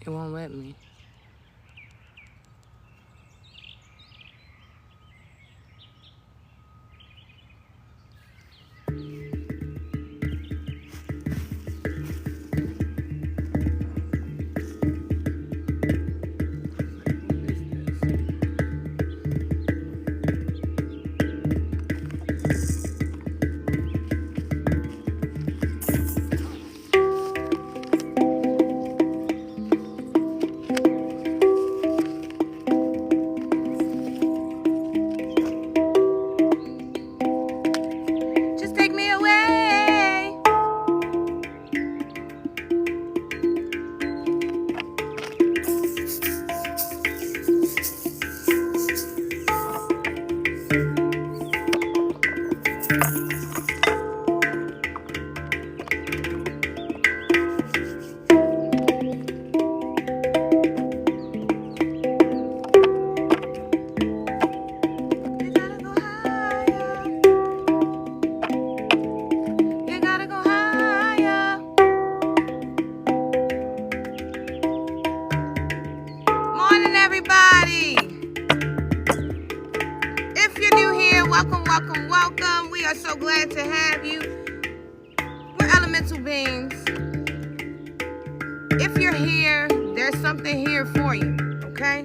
It won't let me. Just take me away. You gotta go higher. You gotta go higher. Morning, everybody. If you're new here, welcome, welcome, welcome. We are so glad to have you. We're elemental beings. If you're here, there's something here for you, okay?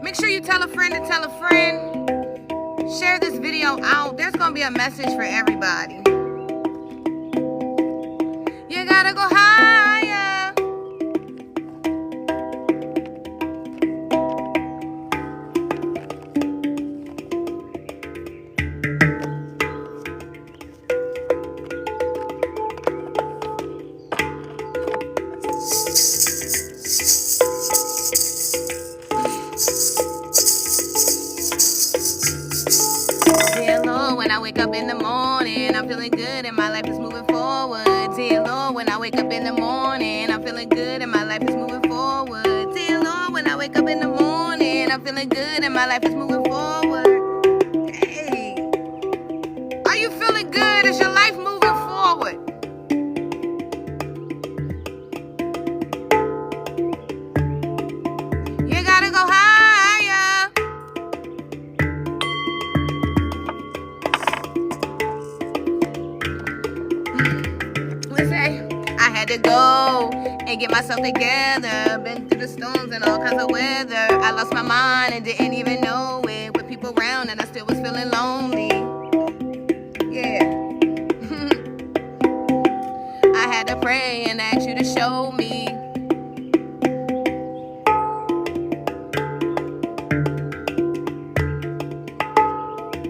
Make sure you tell a friend to tell a friend. Share this video out. There's gonna be a message for everybody. You gotta go higher. Dear Lord, when I wake up in the morning, I'm feeling good and my life is moving forward. Dear Lord, when I wake up in the morning, I'm feeling good and my life is moving forward. Dear Lord, when I wake up in the morning, I'm feeling good and my life is moving forward. Hey, are you feeling good? Is your life moving forward? You gotta go higher. Let's say I had to go and get myself together. Been through the storms and all kinds of weather. I lost my mind and didn't even know it. With people around and I still was feeling lonely. Yeah. I had to pray and ask you to show me.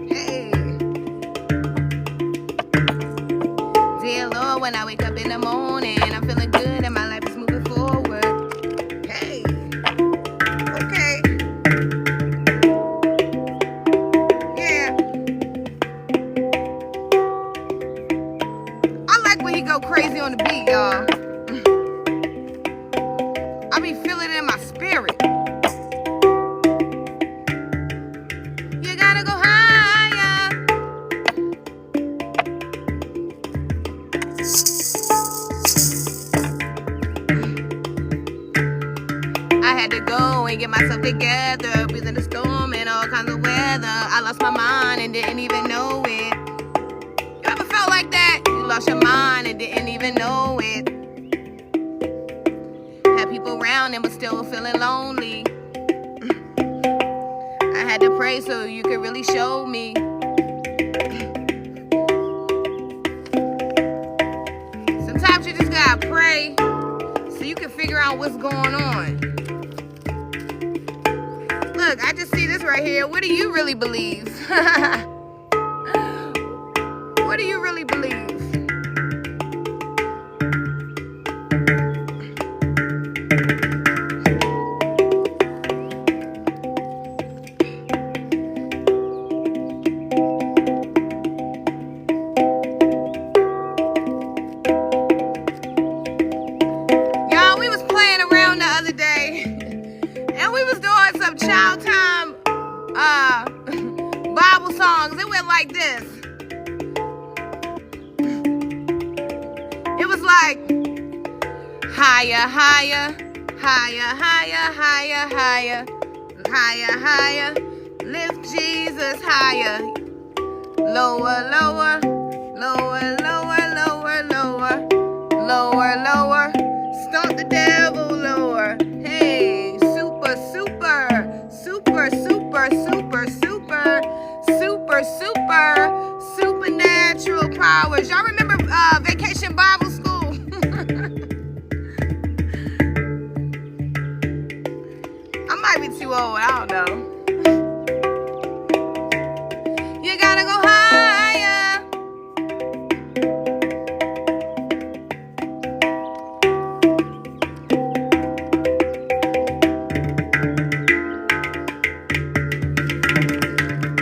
Hey. Dear Lord, when I wake up in the morning, I'm feeling good and my life is moving forward. Hey. Okay. Yeah. I like when he go crazy on the beat, y'all. I be feeling it in my spirit. You gotta go higher. I had to go and get myself together, breathing the storm and all kinds of weather. I lost my mind and didn't even know it. You ever felt like that? You lost your mind and didn't even know it. Had people around and was still feeling lonely. I had to pray so you could really show me. Sometimes you just gotta pray so you can figure out what's going on. Look, I just see this right here. What do you really believe? What do you really believe? Y'all, we was playing around the other day, and we was doing some child time Bible songs. It went like this. It was like higher, higher, Higher, higher, higher, higher. Higher, higher. Lift Jesus higher. Lower, lower. Lower, lower, lower, lower. Lower, lower. Stomp the devil lower. Hey, super, super. Super, super, super, super. Super, super. Supernatural powers. Y'all remember Vacation Bible School? I might be too old. I don't know. You gotta go higher.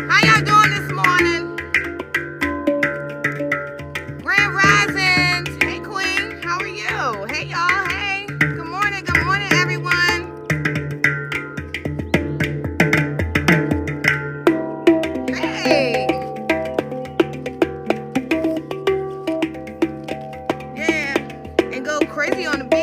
How y'all doing this morning? Grand Risings. Hey, Queen. How are you? Hey, y'all. Hey. Good morning. Good morning, everyone. Hey. Yeah. And go crazy on the beat.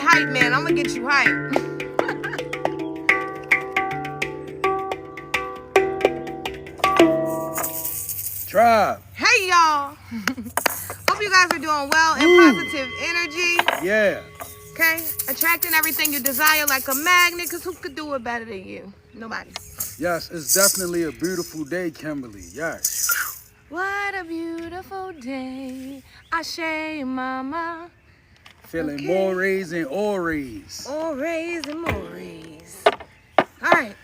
Hype man, I'm gonna get you hype. Tribe. Hey y'all. Hope you guys are doing well and positive energy. Yeah. Okay? Attracting everything you desire like a magnet, because who could do it better than you? Nobody. Yes, it's definitely a beautiful day, Kimberly. Yes. What a beautiful day. Ashe, mama. Feeling Okay. more rays and Oreys. Oreys and mores. Alright.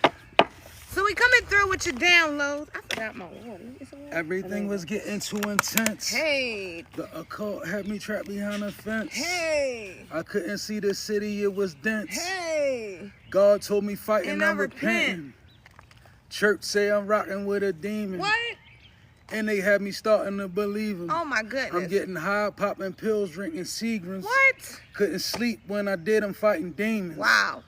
So we coming through with your downloads. I forgot my water. Everything was getting too intense. Hey. The occult had me trapped behind a fence. Hey. I couldn't see the city, it was dense. Hey. God told me fighting, And I'm I repent. repenting. Church say I'm rocking with a demon. What? And they had me starting to believe him. Oh my goodness. I'm getting high, popping pills, drinking Seagrams. What? Couldn't sleep when I did, I'm fighting demons. Wow.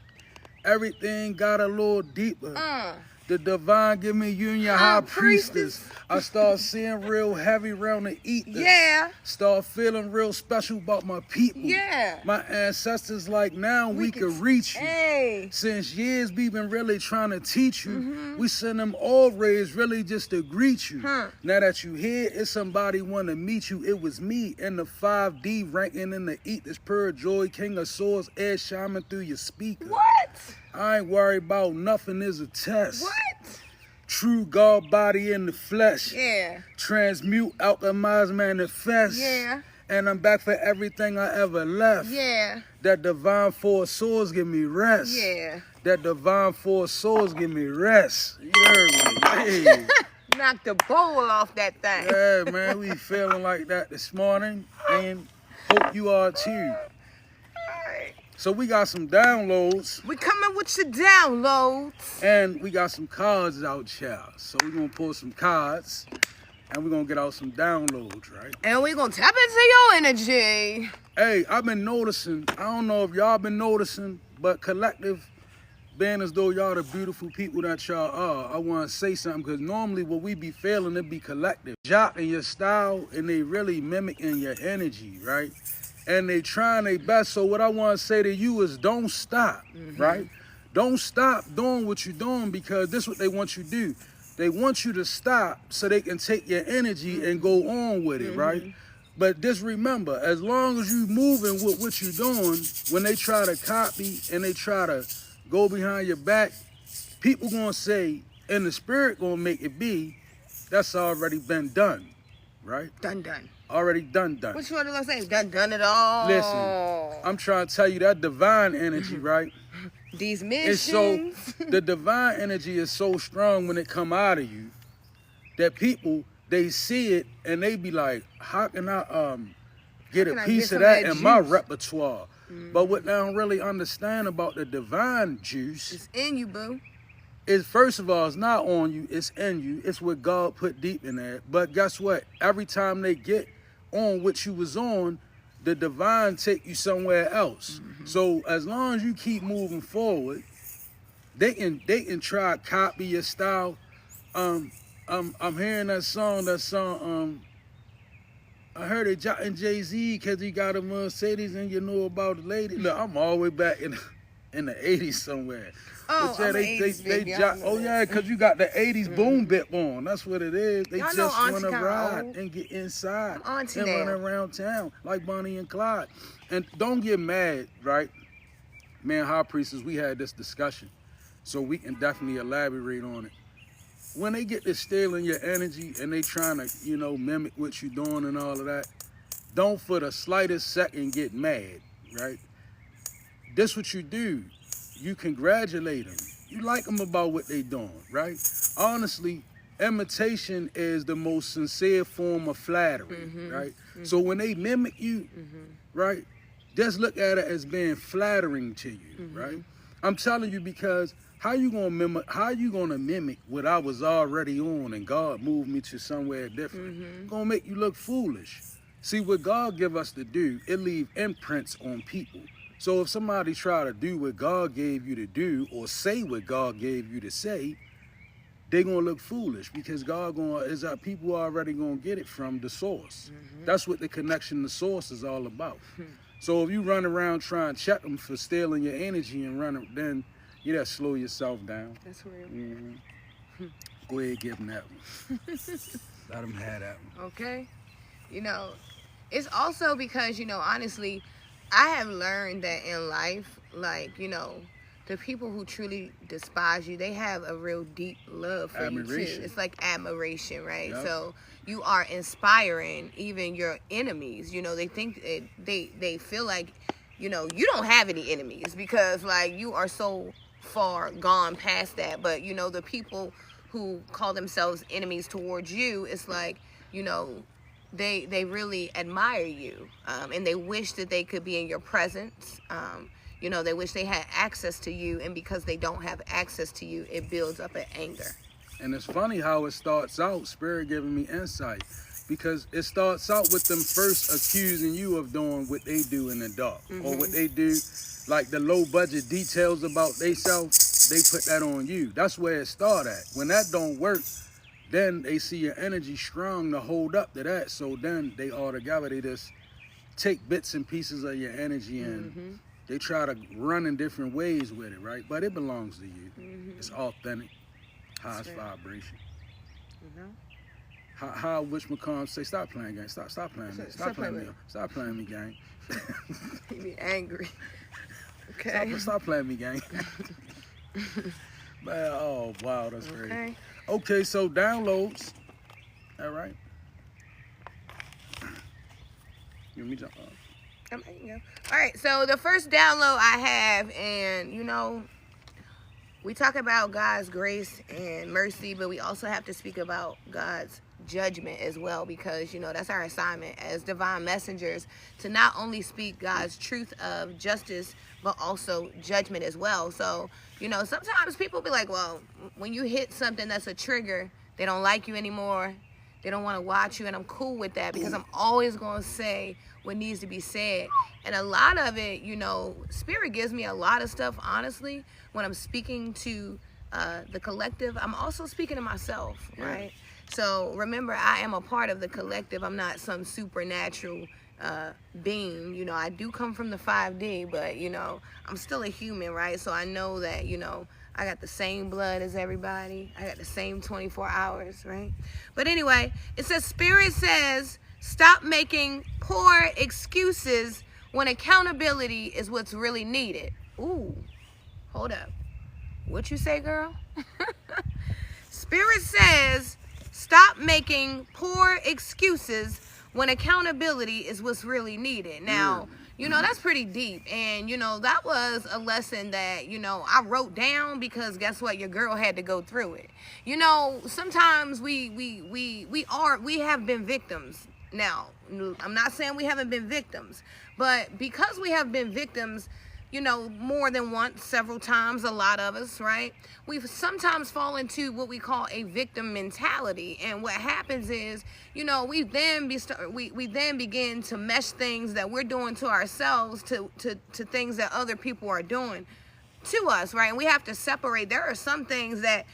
Everything got a little deeper. The divine give me you and your High high priestess. I start seeing real heavy round the ether. Yeah. Start feeling real special about my people. Yeah. My ancestors like now we can reach you. Hey. Since years we been really trying to teach you. We send them all rays really just to greet you. Now that you here, it's somebody want to meet you. It was me in the 5D ranking in the ethers. Pure joy, king of swords, air shining through your speaker. What? I ain't worried about nothing is a test. What? True God body in the flesh. Yeah. Transmute, alchemize, manifest. Yeah. And I'm back for everything I ever left. Yeah. That divine force souls give me rest. Yeah. That divine force souls give me rest. You heard me? Hey. Knock the bowl off that thing. Yeah, man, we feeling like that this morning. And hope you are too. So we got some downloads. We coming with your downloads. And we got some cards out here. So we're going to pull some cards. And we're going to get out some downloads, right? And we gonna tap into your energy. Hey, I've been noticing. I don't know if y'all been noticing. But collective, being as though y'all the beautiful people that y'all are, I want to say something. Because normally what we be feeling, it be collective. Jocking your style. And they really mimicking your energy, right? And they trying their best. So what I want to say to you is don't stop, right? Don't stop doing what you're doing because this is what they want you to do. They want you to stop so they can take your energy and go on with it, right? But just remember, as long as you moving with what you're doing, when they try to copy and they try to go behind your back, people gonna say, and the spirit gonna make it be, that's already been done, right? Done. Already done. What you want to say? Done it all. Listen, I'm trying to tell you that divine energy, right? These missions. It's so, the divine energy is so strong when it come out of you that people, they see it and they be like, how can I get a piece of that in my repertoire? But what they don't really understand about the divine juice, it's in you, boo. Is first of all, it's not on you, it's in you. It's what God put deep in there. But guess what? Every time they get on what you was on, the divine take you somewhere else. So as long as you keep moving forward, they can try to copy your style. I'm hearing that song. I heard it jotting Jay-Z because he got a Mercedes and you know about the lady. Look, I'm all the way back in the 80s somewhere. Oh, yeah, because you got the 80s boom bip on. That's what it is. They y'all just want to Auntie ride old. and get inside and now. run around town like Bonnie and Clyde. And don't get mad, right? Man, High Priestess, we had this discussion, so we can definitely elaborate on it. When they get to stealing your energy and they trying to, mimic what you're doing and all of that, don't for the slightest second get mad, right? This what you do. You congratulate them. You like them about what they doing, right? Honestly, imitation is the most sincere form of flattery, right? So when they mimic you, right, just look at it as being flattering to you, right? I'm telling you because how you gonna mimic what I was already on and God moved me to somewhere different? Gonna make you look foolish. See, what God give us to do, it leave imprints on people. So if somebody try to do what God gave you to do or say what God gave you to say, they gonna look foolish because people already gonna get it from the source. That's what the connection to source is all about. So if you run around trying to check them for stealing your energy and then you gotta slow yourself down. That's real. Go ahead, give them that one. Let them have that one. Okay. It's also because, honestly, I have learned that in life, the people who truly despise you, they have a real deep love for you too. It's like admiration, right? Yep. So you are inspiring even your enemies. They think they feel like, you don't have any enemies because you are so far gone past that. But the people who call themselves enemies towards you, it's like, they really admire you, and they wish that they could be in your presence. They wish they had access to you, and because they don't have access to you, it builds up an anger. And it's funny how it starts out, Spirit giving me insight, because it starts out with them first accusing you of doing what they do in the dark, or what they do, like the low budget details about themselves, they put that on you. That's where it started at. When that don't work, then they see your energy strong to hold up to that. So then they just take bits and pieces of your energy and they try to run in different ways with it, right? But it belongs to you. It's authentic, highest vibration. How Wish McComb say, stop playing gang, stop playing me. Stop playing me, gang. You be angry. Okay. Stop playing me, gang. Man, oh wow, that's great. Okay, so downloads. All right. Let me jump up. All right, so the first download I have, and we talk about God's grace and mercy, but we also have to speak about God's judgment as well, because that's our assignment as divine messengers, to not only speak God's truth of justice but also judgment as well. So sometimes people be like, well, when you hit something that's a trigger, they don't like you anymore, they don't want to watch you, and I'm cool with that because I'm always going to say what needs to be said. And a lot of it, Spirit gives me a lot of stuff, honestly, when I'm speaking to the collective. I'm also speaking to myself, right? So remember, I am a part of the collective. I'm not some supernatural being. I do come from the 5D, but I'm still a human, right? So I know that I got the same blood as everybody. I got the same 24 hours, right? But anyway, it says, Spirit says, stop making poor excuses when accountability is what's really needed. Ooh, hold up. What you say, girl? Spirit says, stop making poor excuses when accountability is what's really needed. Now, that's pretty deep. And, that was a lesson that, I wrote down because guess what? Your girl had to go through it. Sometimes we have been victims. Now, I'm not saying we haven't been victims, but because we have been victims, more than once, several times, a lot of us, right? We've sometimes fall into what we call a victim mentality. And what happens is, we then begin to mesh things that we're doing to ourselves to things that other people are doing to us, right? And we have to separate. There are some things that,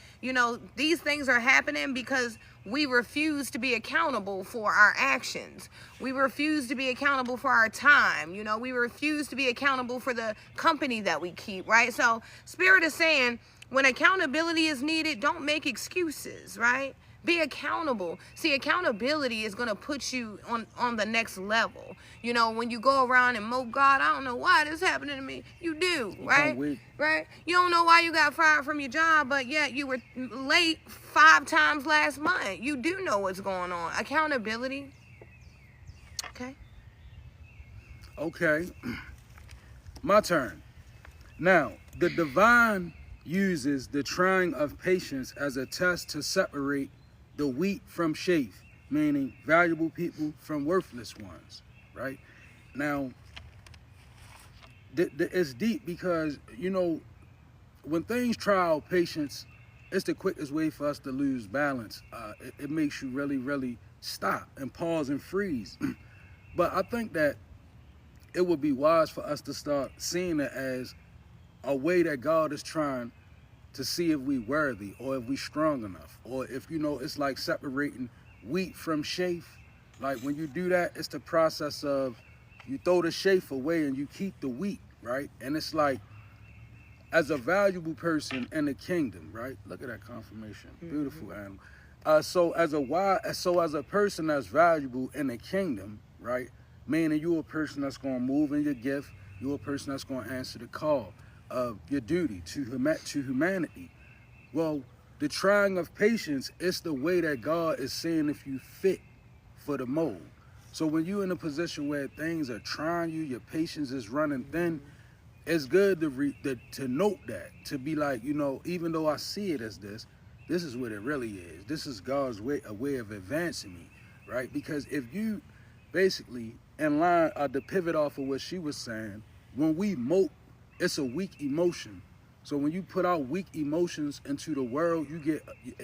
these things are happening because we refuse to be accountable for our actions. We refuse to be accountable for our time. We refuse to be accountable for the company that we keep, right? So Spirit is saying, when accountability is needed, don't make excuses, right? Be accountable. See, accountability is going to put you on the next level. When you go around and mope God, I don't know why this is happening to me. You do, right? Right? You don't know why you got fired from your job, but yet you were late 5 times last month. You do know what's going on. Accountability. Okay. My turn. Now, the divine uses the trying of patience as a test to separate the wheat from chaff, meaning valuable people from worthless ones, right? Now, it's deep because, when things try our patience, it's the quickest way for us to lose balance. It makes you really, really stop and pause and freeze. But I think that it would be wise for us to start seeing it as a way that God is trying to see if we worthy or if we strong enough, or if it's like separating wheat from chaff. Like when you do that, it's the process of you throw the chaff away and you keep the wheat, right? And it's like, as a valuable person in the kingdom, right? Look at that confirmation, beautiful animal. So as a person that's valuable in the kingdom, right? Meaning you're a person that's gonna move in your gift. You're a person that's gonna answer the call of your duty to humanity. Well, the trying of patience is the way that God is seeing if you fit for the mold. So when you're in a position where things are trying you, your patience is running thin, it's good to note that, to be like, even though I see it as this is what it really is. This is God's way, a way of advancing me, right? Because if you basically, in line, to pivot off of what she was saying, when we mope, it's a weak emotion. So when you put out weak emotions into the world,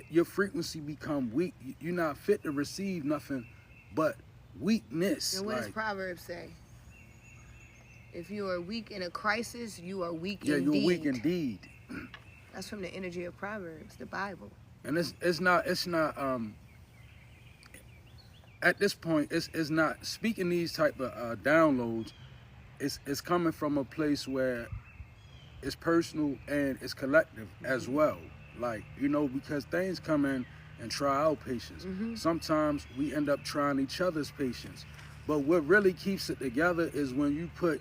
your frequency become weak. You're not fit to receive nothing but weakness. And what does Proverbs say? If you are weak in a crisis, you are weak indeed. Yeah, you're weak indeed. That's from the energy of Proverbs, the Bible. And it's not at this point, it's not speaking these type of downloads. It's coming from a place where it's personal and it's collective as well. Like, because things come in and try our patience. Sometimes we end up trying each other's patience. But what really keeps it together is when you put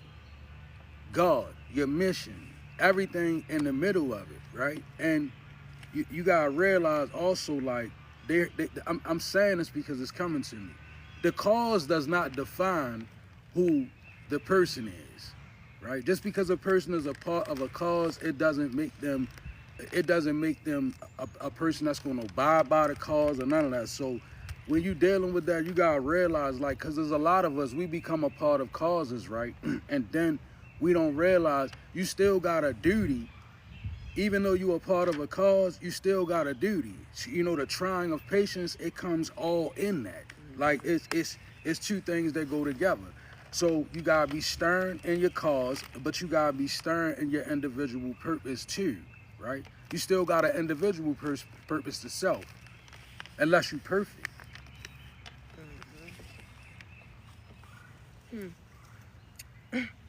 God, your mission, everything in the middle of it, right? And you gotta realize also, like, I'm saying this because it's coming to me. The cause does not define who the person is, right? Just because a person is a part of a cause, it doesn't make them a person that's going to abide by the cause or none of that. So when you're dealing with that, you got to realize, like, because there's a lot of us, we become a part of causes, right? And then we don't realize you still got a duty. Even though you're a part of a cause, you still got a duty. The trying of patience, it comes all in that. Like, it's two things that go together. So you got to be stern in your cause, but you got to be stern in your individual purpose too, right? You still got an individual purpose to self, unless you're perfect.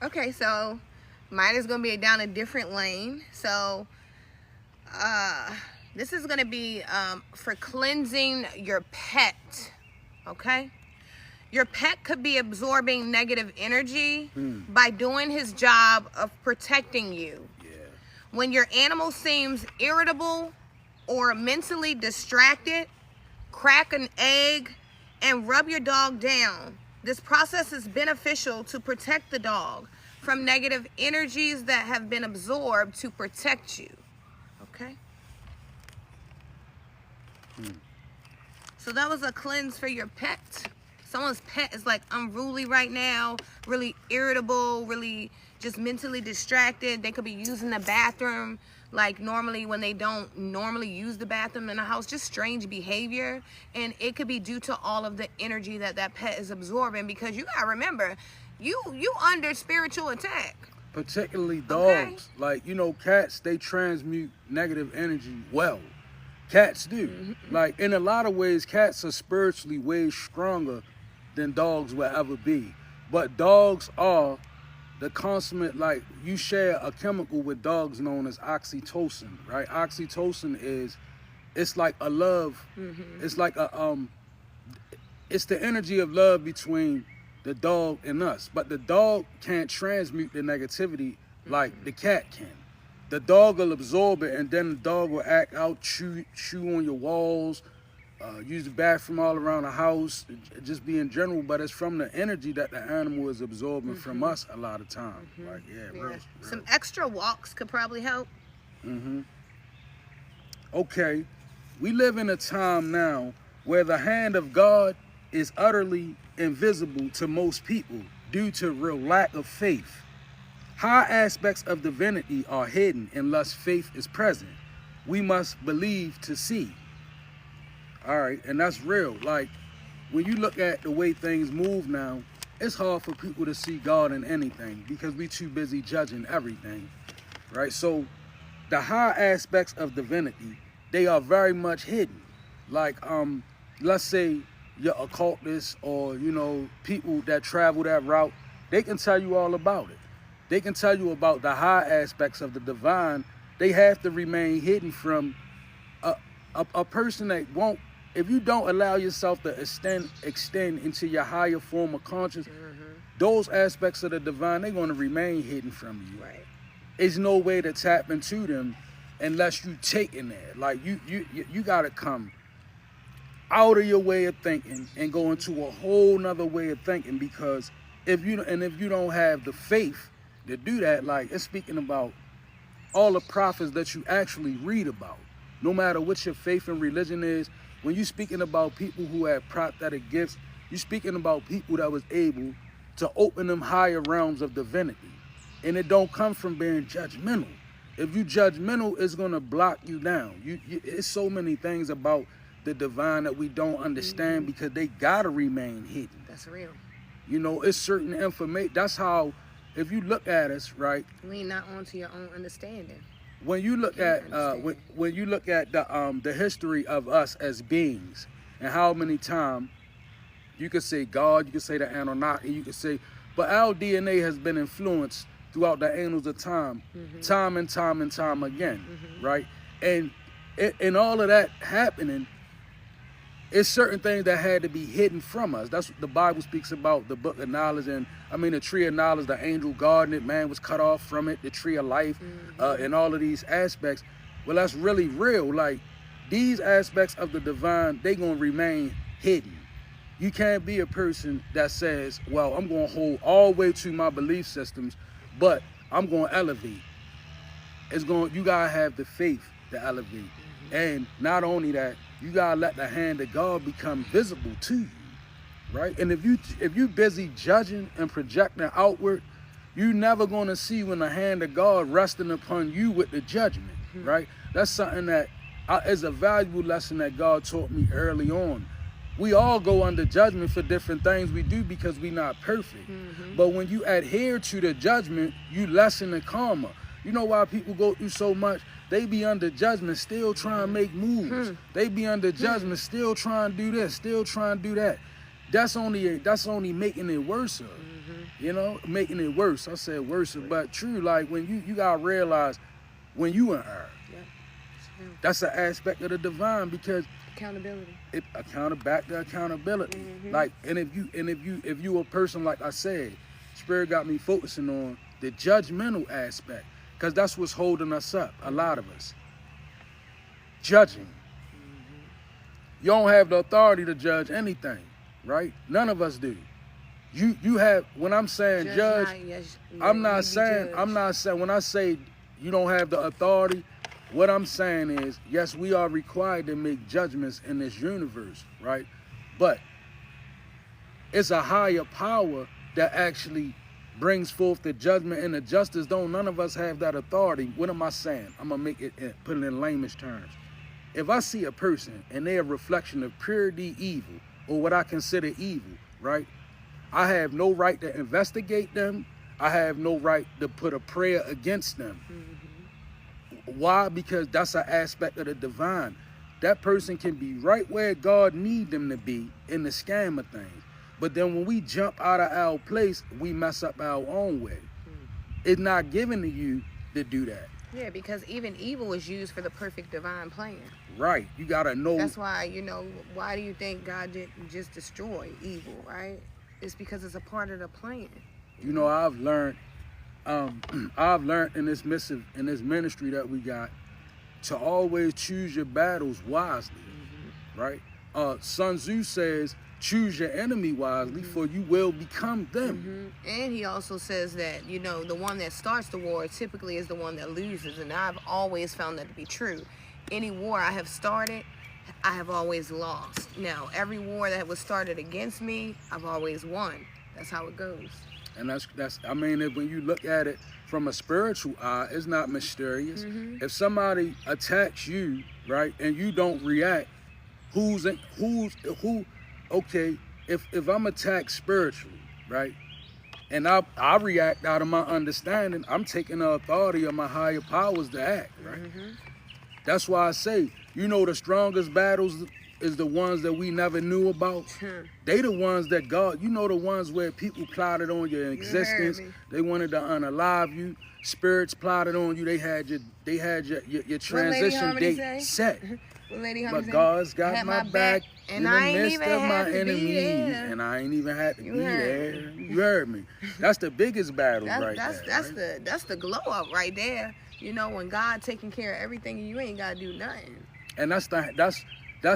Okay, so mine is going to be down a different lane. So this is going to be for cleansing your pet, okay? Your pet could be absorbing negative energy by doing his job of protecting you. Yeah. When your animal seems irritable, or mentally distracted, crack an egg, and rub your dog down. This process is beneficial to protect the dog from negative energies that have been absorbed to protect you. Okay? So that was a cleanse for your pet. Someone's pet is like unruly right now, really irritable, really just mentally distracted. They could be using the bathroom like normally when they don't normally use the bathroom in the house, just strange behavior. And it could be due to all of the energy that that pet is absorbing, because you gotta remember, you under spiritual attack. Particularly dogs. Okay? Like, you know, cats, they transmute negative energy well. Cats do. Like, in a lot of ways, cats are spiritually way stronger than dogs will ever be. But dogs are the consummate, like, you share a chemical with dogs known as oxytocin, right? Oxytocin is, it's like a love, it's like a, it's the energy of love between the dog and us. But the dog can't transmute the negativity like the cat can. The dog will absorb it, and then the dog will act out, chew on your walls, use the bathroom all around the house, just be in general. But it's from the energy that the animal is absorbing from us a lot of times. Like, real. Some extra walks could probably help. Okay, we live in a time now where the hand of God is utterly invisible to most people due to real lack of faith. High aspects of divinity are hidden unless faith is present. We must believe to see. All right, and that's real. Like, when you look at the way things move now, it's hard for people to see God in anything because we too busy judging everything, right? So the high aspects of divinity, they are very much hidden. Like, let's say you're occultists or, you know, people that travel that route, they can tell you all about it. They can tell you about the high aspects of the divine. They have to remain hidden from a person that won't, if you don't allow yourself to extend into your higher form of consciousness, those aspects of the divine, they're going to remain hidden from you. Right. There's no way to tap into them unless you take in there. Like, you got to come out of your way of thinking and go into a whole nother way of thinking, because if you don't have the faith to do that, like, it's speaking about all the prophets that you actually read about, no matter what your faith and religion is. When you're speaking about people who have prophetic gifts, you're speaking about people that was able to open them higher realms of divinity. And it don't come from being judgmental. If you judgmental, it's going to block you down. It's so many things about the divine that we don't understand because they got to remain hidden. That's real. You know, it's certain information. That's how, if you look at us, right? Lean not onto your own understanding. When you look at when you look at the history of us as beings, and how many times you could say God, you could say the Anunnaki, you could say, but our DNA has been influenced throughout the annals of time, time and time again, right? And in all of that happening, it's certain things that had to be hidden from us. That's what the Bible speaks about, the book of knowledge, and I mean the tree of knowledge, the angel garden, man was cut off from it, the tree of life, and all of these aspects. Well, that's really real. Like, these aspects of the divine, they gonna remain hidden. You can't be a person that says, well, I'm gonna hold all the way to my belief systems, but I'm gonna elevate. You gotta have the faith to elevate. And not only that, you gotta let the hand of God become visible to you, right? And if you busy judging and projecting outward, you're never gonna see when the hand of God resting upon you with the judgment, right? That's something that is a valuable lesson that God taught me early on. We all go under judgment for different things we do because we're not perfect. But when you adhere to the judgment, you lessen the karma. You know why people go through so much? They be under judgment, still trying to make moves. They be under judgment, still trying to do this, still trying to do that. That's only making it worse. You know, making it worse. I said worse, but true. Like, when you gotta realize when you in error. That's an aspect of the divine, because accountability. Back to accountability. Like, and if you a person, like I said, Spirit got me focusing on the judgmental aspect. Because that's what's holding us up, a lot of us. judging. You don't have the authority to judge anything, right? None of us do. You have, when I'm saying judge, I'm not saying when I say you don't have the authority, what I'm saying is, yes, we are required to make judgments in this universe, right? But it's a higher power that actually brings forth the judgment and the justice. Don't none of us have that authority. What am I saying? I'm gonna put it in layman's terms. If I see a person and they're a reflection of purity evil, or what I consider evil, right? I have no right to investigate them. I have no right to put a prayer against them. Why? Because that's an aspect of the divine. That person can be right where God need them to be in the scheme of things. But then when we jump out of our place, we mess up our own way. It's not given to you to do that. Yeah, because even evil is used for the perfect divine plan. Right. You got to know. That's why, why do you think God didn't just destroy evil, right? It's because it's a part of the plan. I've learned in this ministry that we got to always choose your battles wisely, right? Sun Tzu says, choose your enemy wisely, for you will become them. And he also says that, the one that starts the war typically is the one that loses. And I've always found that to be true. Any war I have started, I have always lost. Now, every war that was started against me, I've always won. That's how it goes. And when you look at it from a spiritual eye, it's not mysterious. If somebody attacks you, right, and you don't react, okay, if I'm attacked spiritually, right, and I react out of my understanding, I'm taking the authority of my higher powers to act, right? That's why I say, the strongest battles is the ones that we never knew about. They the ones that God, the ones where people plotted on your existence. They wanted to unalive you. Spirits plotted on you. They had your transition date set. But God's got my back in the midst of my enemies, and I ain't even had to be there. You heard me. That's the biggest battle That's the glow up right there. When God taking care of everything, and you ain't gotta do nothing. And that's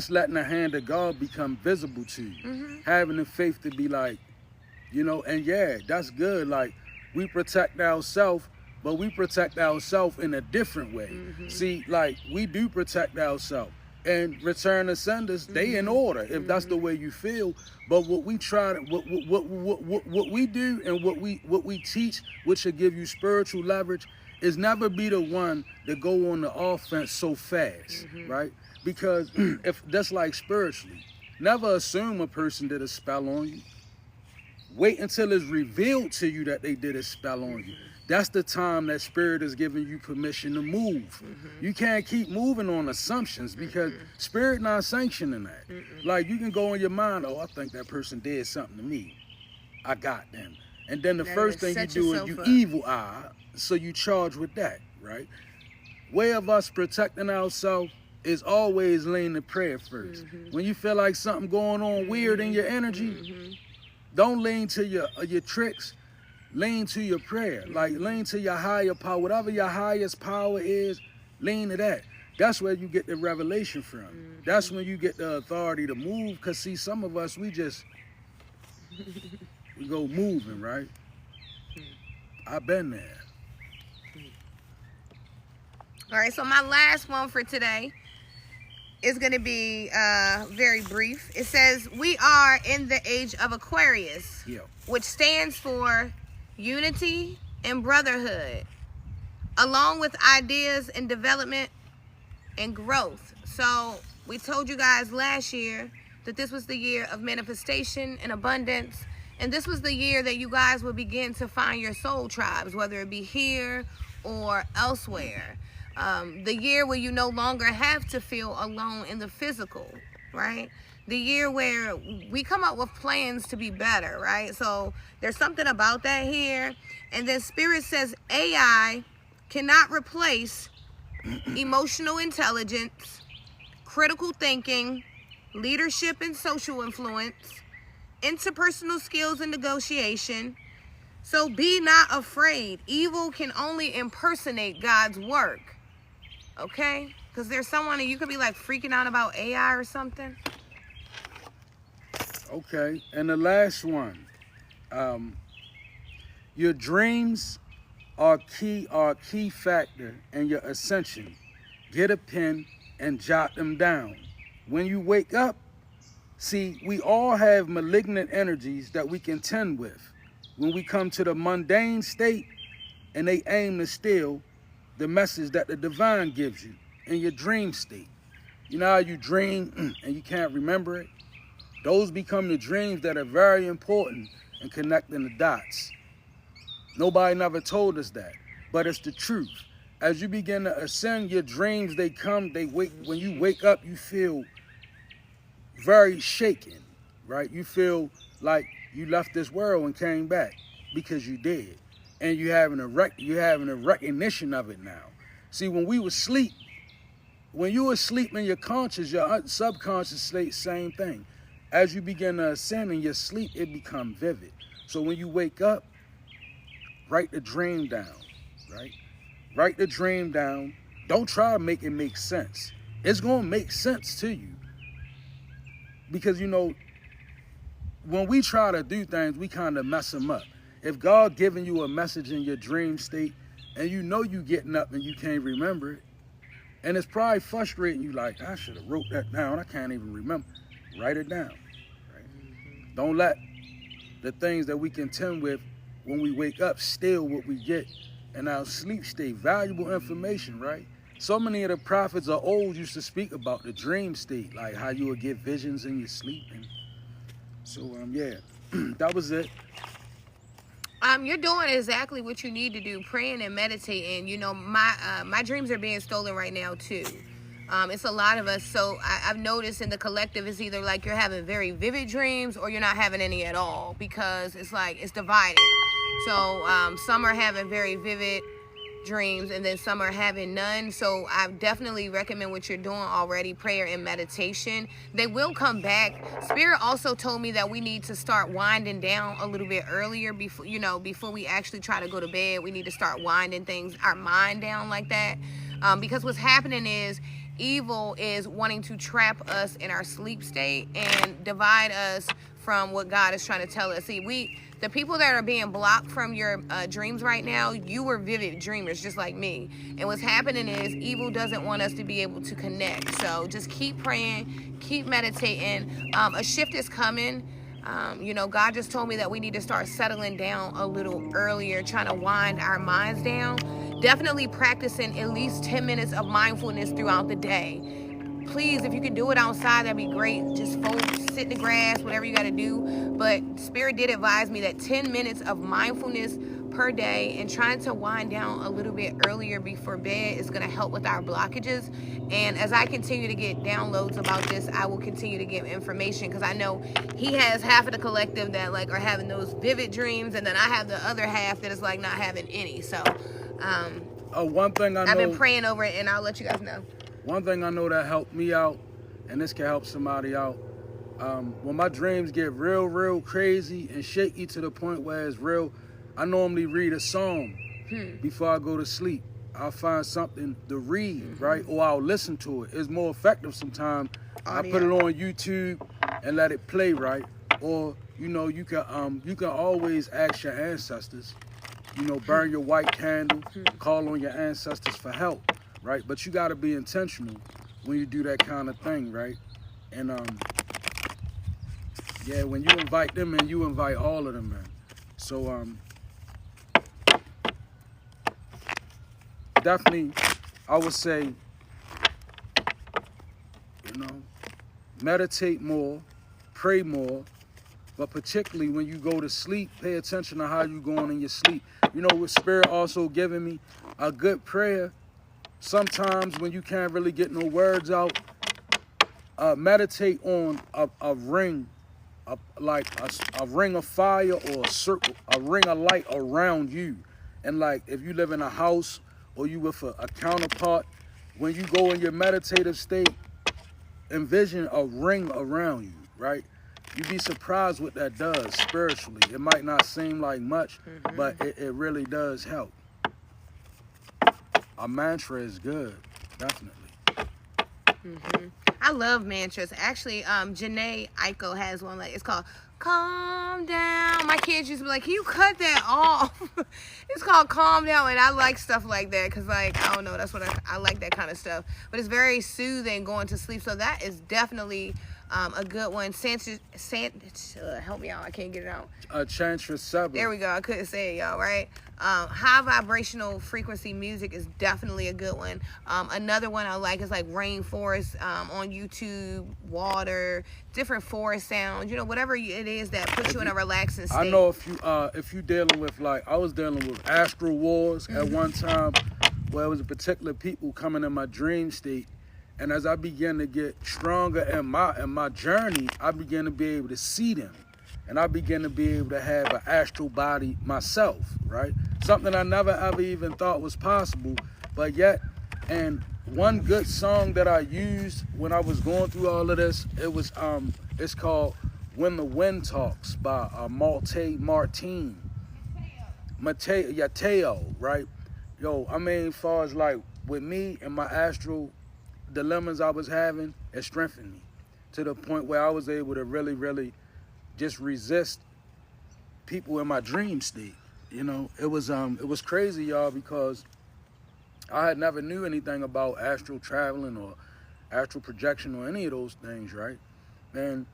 letting the hand of God become visible to you. Having the faith to be like, and yeah, that's good. Like, we protect ourselves, but we protect ourselves in a different way. See, like, we do protect ourselves. And return to senders, they in order, if that's the way you feel. But what we try to, what we do and what we teach, which should give you spiritual leverage, is never be the one to go on the offense so fast, right? Because if that's like spiritually, never assume a person did a spell on you. Wait until it's revealed to you that they did a spell on you. That's the time that spirit is giving you permission to move. You can't keep moving on assumptions because spirit not sanctioning that. Like, you can go in your mind, I think that person did something to me. I got them. And then the first thing you do is you evil eye, so you charge with that, right? Way of us protecting ourselves is always lean to prayer first. When you feel like something going on weird in your energy, don't lean to your tricks. Lean to your prayer. Like, lean to your higher power. Whatever your highest power is, lean to that. That's where you get the revelation from. That's when you get the authority to move. Because, see, some of us, we go moving, right? I've been there. All right, so my last one for today is going to be very brief. It says, we are in the age of Aquarius, which stands for unity and brotherhood, along with ideas and development and growth. So we told you guys last year that this was the year of manifestation and abundance, and this was the year that you guys would begin to find your soul tribes, whether it be here or elsewhere. The year where you no longer have to feel alone in the physical, right? The year where we come up with plans to be better, right? So there's something about that here. And then Spirit says AI cannot replace emotional intelligence, critical thinking, leadership and social influence, interpersonal skills and negotiation. So be not afraid. Evil can only impersonate God's work. Okay? Because there's someone that you could be like freaking out about AI or something. Okay, and the last one, your dreams are a key factor in your ascension. Get a pen and jot them down. When you wake up, see, we all have malignant energies that we contend with. When we come to the mundane state and they aim to steal the message that the divine gives you in your dream state. You know how you dream and you can't remember it? Those become the dreams that are very important in connecting the dots. Nobody never told us that, but it's the truth. As you begin to ascend, your dreams, they come, they wake. When you wake up, you feel very shaken, right? You feel like you left this world and came back because you did. And you're having a recognition of it now. See, when we were asleep, when you were asleep in your conscious, your subconscious state, same thing. As you begin to ascend in your sleep, it becomes vivid. So when you wake up, write the dream down, right? Write the dream down. Don't try to make it make sense. It's going to make sense to you. Because, you know, when we try to do things, we kind of mess them up. If God giving you a message in your dream state and you know you getting up and you can't remember it, and it's probably frustrating you like, I should have wrote that down. I can't even remember. Write it down. Right? Don't let the things that we contend with when we wake up steal what we get in our sleep state. Valuable information, right? So many of the prophets of old used to speak about the dream state, like how you would get visions in your sleep. And so, yeah, that was it. You're doing exactly what you need to do, praying and meditating. You know, my dreams are being stolen right now too. It's a lot of us. So I've noticed in the collective, it's either like you're having very vivid dreams or you're not having any at all, because it's like it's divided. So some are having very vivid dreams and then some are having none. So I definitely recommend what you're doing already, prayer and meditation. They will come back. Spirit also told me that we need to start winding down a little bit earlier before we actually try to go to bed. We need to start winding our mind down like that, because what's happening is evil is wanting to trap us in our sleep state and divide us from what God is trying to tell us. See, the people that are being blocked from your dreams right now, you were vivid dreamers just like me. And what's happening is evil doesn't want us to be able to connect. So just keep praying, keep meditating. A shift is coming. God just told me that we need to start settling down a little earlier, trying to wind our minds down. Definitely practicing at least 10 minutes of mindfulness throughout the day. Please, if you can do it outside, that'd be great. Just sit in the grass, whatever you got to do. But Spirit did advise me that 10 minutes of mindfulness per day and trying to wind down a little bit earlier before bed is going to help with our blockages. And as I continue to get downloads about this, I will continue to give information, because I know he has half of the collective that like are having those vivid dreams, and then I have the other half that is like not having any. So one thing I've been praying over it, and I'll let you guys know. One thing I know that helped me out, and this can help somebody out, when my dreams get real crazy and shaky to the point where it's real, I normally read a psalm before I go to sleep. I'll find something to read, right? Or I'll listen to it. It's more effective sometimes. I put it on YouTube and let it play, right? Or, you can always ask your ancestors. Burn your white candle, call on your ancestors for help. Right, but you got to be intentional when you do that kind of thing, right? And when you invite them in, you invite all of them in. So definitely, I would say, meditate more, pray more, but particularly when you go to sleep, pay attention to how you're going in your sleep. With Spirit also giving me a good prayer. Sometimes when you can't really get no words out, meditate on a ring, like a ring of fire or a circle, a ring of light around you. And like if you live in a house or you with a counterpart, when you go in your meditative state, envision a ring around you, right? You'd be surprised what that does spiritually. It might not seem like much, but it really does help. A mantra is good. definitely. I love mantras. Actually, Janae Eiko has one. Like, it's called "Calm Down." My kids used to be like, "Can you cut that off?" It's called "Calm Down," and I like stuff like that because, like, I don't know, that's what I like, that kind of stuff. But it's very soothing going to sleep. So that is definitely a good one. Help me out. I can't get it out. Chantra Seba. There we go. I couldn't say it, y'all, right? High vibrational frequency music is definitely a good one. Another one I like is like rainforest on YouTube, water, different forest sounds, you know, whatever it is that puts you in a relaxing state. I know if you dealing with, like, I was dealing with astral wars at one time, where it was particular people coming in my dream state. And as I began to get stronger in my journey, I began to be able to see them. And I began to be able to have an astral body myself, right? Something I never ever even thought was possible. But yet, and one good song that I used when I was going through all of this, it's called "When the Wind Talks" by Malte Martin. Mateo, right? Yo, I mean, as far as like with me and my astral dilemmas I was having, it strengthened me to the point where I was able to really just resist people in my dream state. You know, it was crazy, y'all, because I had never knew anything about astral traveling or astral projection or any of those things, right? And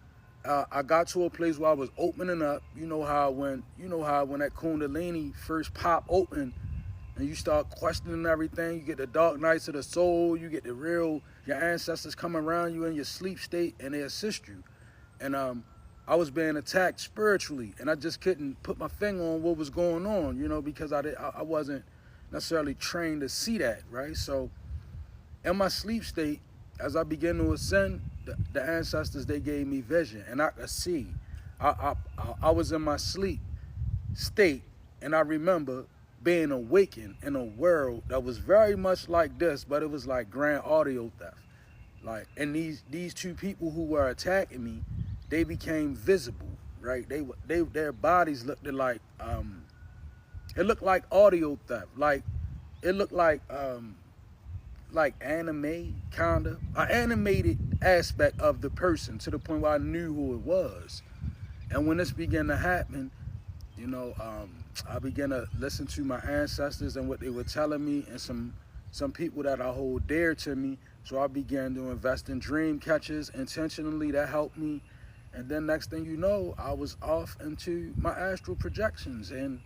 I got to a place where I was opening up. You know how when that Kundalini first pop open, and you start questioning everything, you get the dark nights of the soul, you get your ancestors come around you in your sleep state and they assist you. And I was being attacked spiritually, and I just couldn't put my finger on what was going on, you know, because I wasn't necessarily trained to see that, right? So in my sleep state, as I began to ascend, the ancestors, they gave me vision, and I could see. I was in my sleep state, and I remember being awakened in a world that was very much like this, but it was like grand audio theft. Like, and these two people who were attacking me, they became visible, right? Their bodies looked like it looked like audio theft. Like, it looked like anime, kinda an animated aspect of the person, to the point where I knew who it was. And when this began to happen, you know, I began to listen to my ancestors and what they were telling me, and some people that I hold dear to me. So I began to invest in dream catchers intentionally. That helped me. And then next thing you know, I was off into my astral projections. And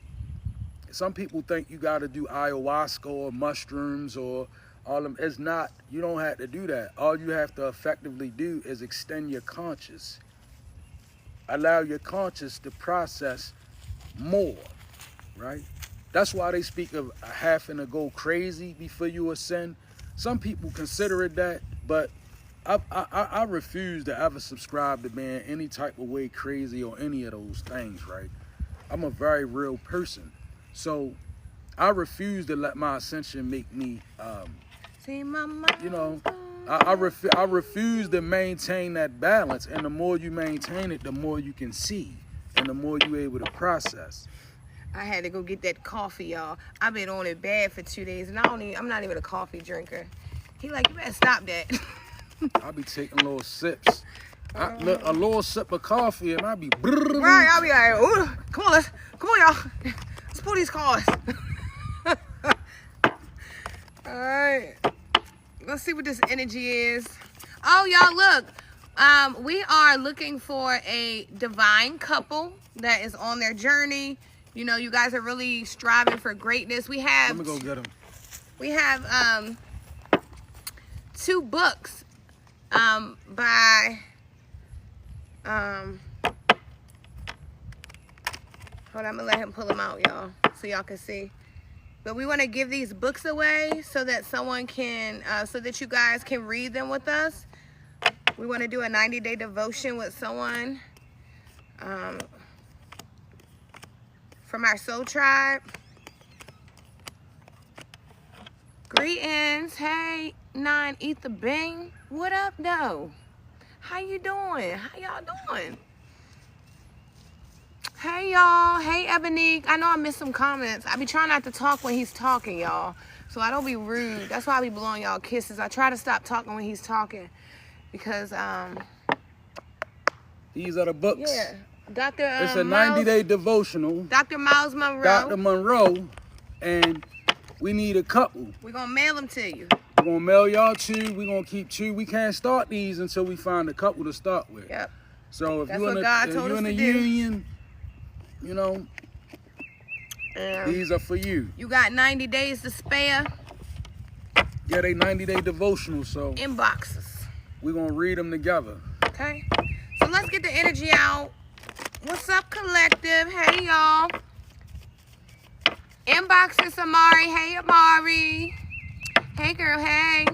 some people think you got to do ayahuasca or mushrooms or all them. It's not. You don't have to do that. All you have to effectively do is extend your conscious. Allow your conscious to process more, right? That's why they speak of having to go crazy before you ascend. Some people consider it that, but I refuse to ever subscribe to being any type of way crazy or any of those things, right? I'm a very real person. So I refuse to let my ascension make me, you know, I refuse to maintain that balance. And the more you maintain it, the more you can see and the more you're able to process. I had to go get that coffee, y'all. I've been on it bad for 2 days, and I'm not even a coffee drinker. He like, you better stop that. I'll be taking little sips. A little sip of coffee, and I'll be... Right, I'll be like, ooh, come on, y'all. Let's pull these cars. All right. Let's see what this energy is. Oh, y'all, look. We are looking for a divine couple that is on their journey. You know, you guys are really striving for greatness. We have... Let me go get them. We have 2 books by... hold on, I'm going to let him pull them out, y'all, so y'all can see. But we want to give these books away so that someone can... so that you guys can read them with us. We want to do a 90-day devotion with someone from our soul tribe. Greetings. Hey, 9 Ether Bing. What up, though? How you doing? How y'all doing? Hey, y'all. Hey, Ebonique. I know I missed some comments. I be trying not to talk when he's talking, y'all. So I don't be rude. That's why I be blowing y'all kisses. I try to stop talking when he's talking. Because, These are the books. yeah. Dr. It's a 90-day devotional. Dr. Miles Monroe. Dr. Monroe. And we need a couple. We're going to mail them to you. We're going to mail y'all 2. We're going to keep 2. We can't start these until we find a couple to start with. Yep. So if That's you're what in God a, told us in to a do. union, you know, these are for you. You got 90 days to spare. Yeah, they 90-day devotional, so Inboxes. we're going to read them together. Okay? So let's get the energy out. What's up, collective? Hey, y'all. Inboxes, Amari. Hey, Amari. Hey, girl. Hey.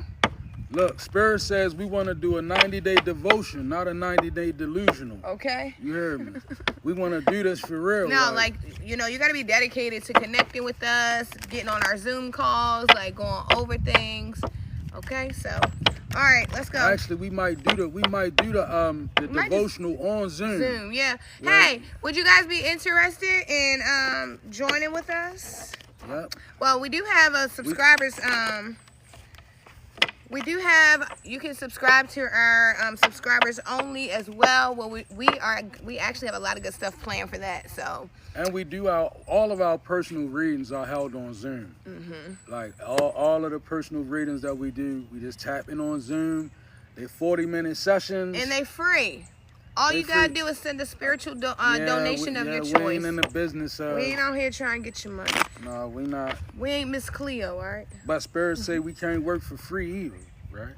Look, Spirit says we want to do a 90-day devotion, not a 90-day delusional. Okay. You heard me? We want to do this for real. No, like, you know, you got to be dedicated to connecting with us, getting on our Zoom calls, like going over things. Okay, so, all right, let's go. Actually, we might do the devotional on Zoom. Zoom, yeah. Right. Hey, would you guys be interested in joining with us? Yep. Well, we do have a subscribers. You can subscribe to our subscribers only as well. Well, we actually have a lot of good stuff planned for that. So. And we do all of our personal readings are held on Zoom. Like all of the personal readings that we do, we just tap in on Zoom. They're 40-minute sessions. And they free. All you gotta do is send a spiritual donation of your choice. We ain't in the business of. We ain't out here trying to get your money. No, we not. We ain't Miss Cleo, all right? But Spirit say we can't work for free either, right?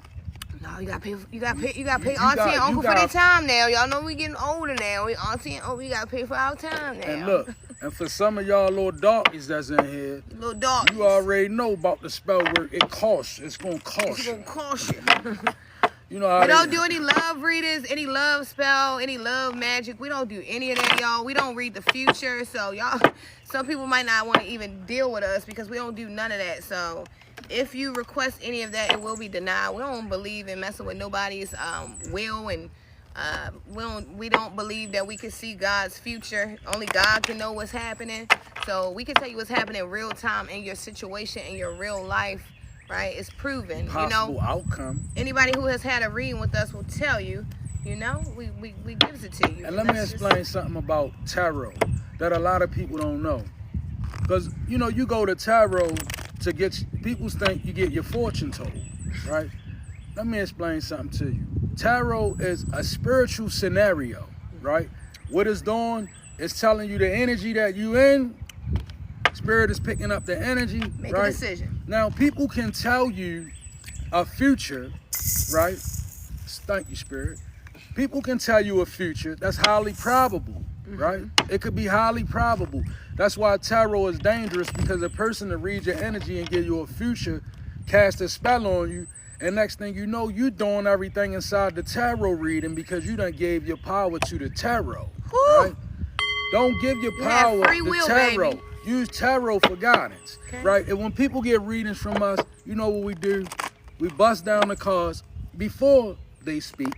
No, you gotta pay. You gotta pay auntie and uncle for their time now. Y'all know we getting older now. We auntie and uncle, we gotta pay for our time now. And look, and for some of y'all little darkies that's in here, little darkies, you already know about the spell work. It costs. It's gonna cost. It's gonna cost you. You know how we don't do any love readers, any love spell, any love magic. We don't do any of that, y'all. We don't read the future. So y'all, some people might not want to even deal with us because we don't do none of that. So if you request any of that, it will be denied. We don't believe in messing with nobody's will, and we don't believe that we can see God's future. Only God can know what's happening. So we can tell you what's happening in real time in your situation, in your real life. Right, it's proven. Possible outcome. Anybody who has had a reading with us will tell you. You know, we gives it to you. And let me explain something about tarot that a lot of people don't know. Because you know, you go to tarot to get people think you get your fortune told, right? Let me explain something to you. Tarot is a spiritual scenario, right? What it's doing is telling you the energy that you in. Spirit is picking up the energy. Make right? a decision. Now, people can tell you a future, right? Thank you, Spirit. People can tell you a future that's highly probable, right? It could be highly probable. That's why tarot is dangerous, because a person to read your energy and give you a future, cast a spell on you, and next thing you know, you doing everything inside the tarot reading because you done gave your power to the tarot, right? Don't give your power to tarot. Baby. Use tarot for guidance, right? And when people get readings from us, you know what we do? We bust down the cards before they speak,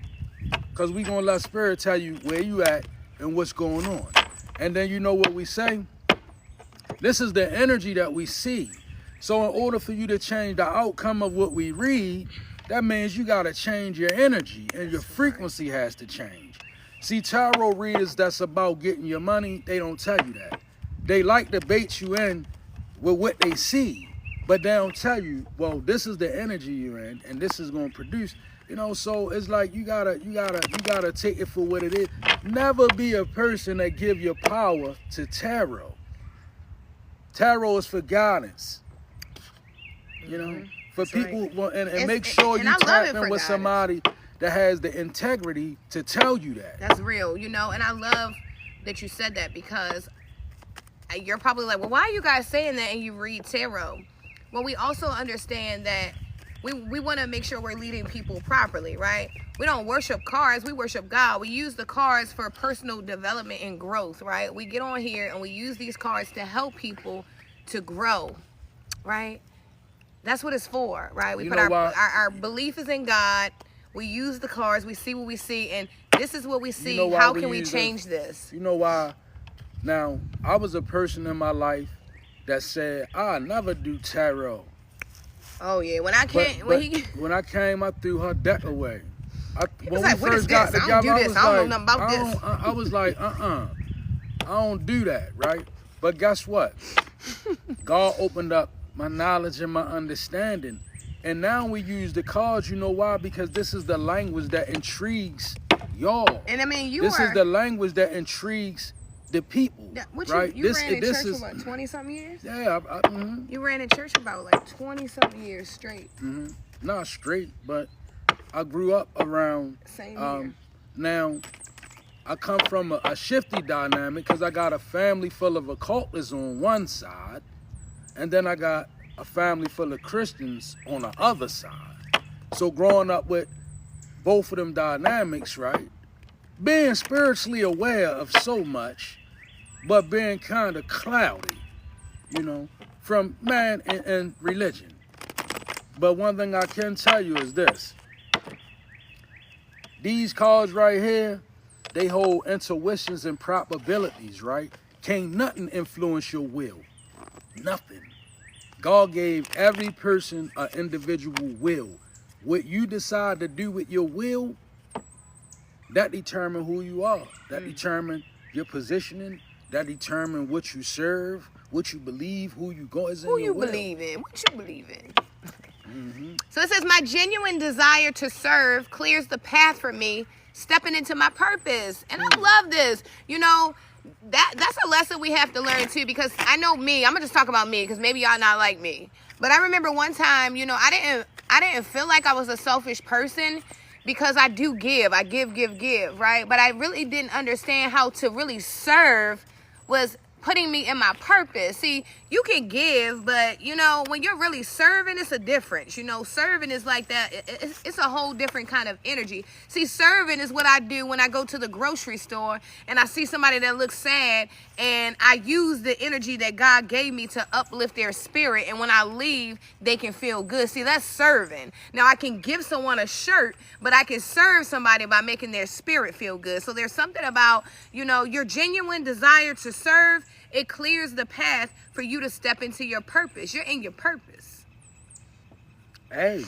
because we going to let Spirit tell you where you at and what's going on. And then you know what we say? This is the energy that we see. So in order for you to change the outcome of what we read, that means you got to change your energy, and your frequency has to change. See, tarot readers that's about getting your money, they don't tell you that. They like to bait you in with what they see, but they don't tell you, well, this is the energy you're in, and this is going to produce. You know, so it's like you gotta take it for what it is. Never be a person that give your power to tarot. Tarot is for guidance. You know, for people, and make sure you tap in with somebody that has the integrity to tell you that. That's real, you know, and I love that you said that, because you're probably like, well, why are you guys saying that and you read tarot? Well, we also understand that we want to make sure we're leading people properly, right? We don't worship cards, we worship God. We use the cards for personal development and growth, right? We get on here and we use these cards to help people to grow, right? That's what it's for, right? We put our belief is in God. We use the cards, we see what we see, and this is what we see. How can we change this? You know why Now, I was a person in my life that said, I'll never do tarot. Oh yeah, when I came, when I came, I threw her deck away. When like, we first got together, I don't do this. I don't know nothing about this. I was like, I don't do that, right? But guess what? God opened up my knowledge and my understanding. And now we use the cards, you know why? Because this is the language that intrigues y'all. And I mean, this is the language that intrigues the people, right? You ran in church for what, 20-something years? Yeah. You ran in church for about like 20-something years straight. Not straight, but I grew up around. Same here. Now, I come from a shifty dynamic because I got a family full of occultists on one side, and then I got a family full of Christians on the other side. So growing up with both of them dynamics, right? Being spiritually aware of so much, but being kind of cloudy, you know, from man and religion. But one thing I can tell you is this. These cards right here, they hold intuitions and probabilities, right? Can't nothing influence your will. Nothing. God gave every person an individual will. What you decide to do with your will, that determines who you are. That determines your positioning. That determines what you serve, what you believe, who you go. Who you believe in? What you believe in? So it says, my genuine desire to serve clears the path for me, stepping into my purpose. And I love this. You know, that's a lesson we have to learn too, because I know me, I'm gonna just talk about me because maybe y'all not like me. But I remember one time, you know, I didn't feel like I was a selfish person because I do give. I give, right? But I really didn't understand how to really serve was putting me in my purpose. See, you can give, but you know, when you're really serving, it's a difference. You know, serving is like that. It's a whole different kind of energy. See, serving is what I do when I go to the grocery store and I see somebody that looks sad, and I use the energy that God gave me to uplift their spirit. And when I leave, they can feel good. See, that's serving. Now, I can give someone a shirt, but I can serve somebody by making their spirit feel good. So there's something about, you know, your genuine desire to serve. It clears the path for you to step into your purpose. You're in your purpose. Hey,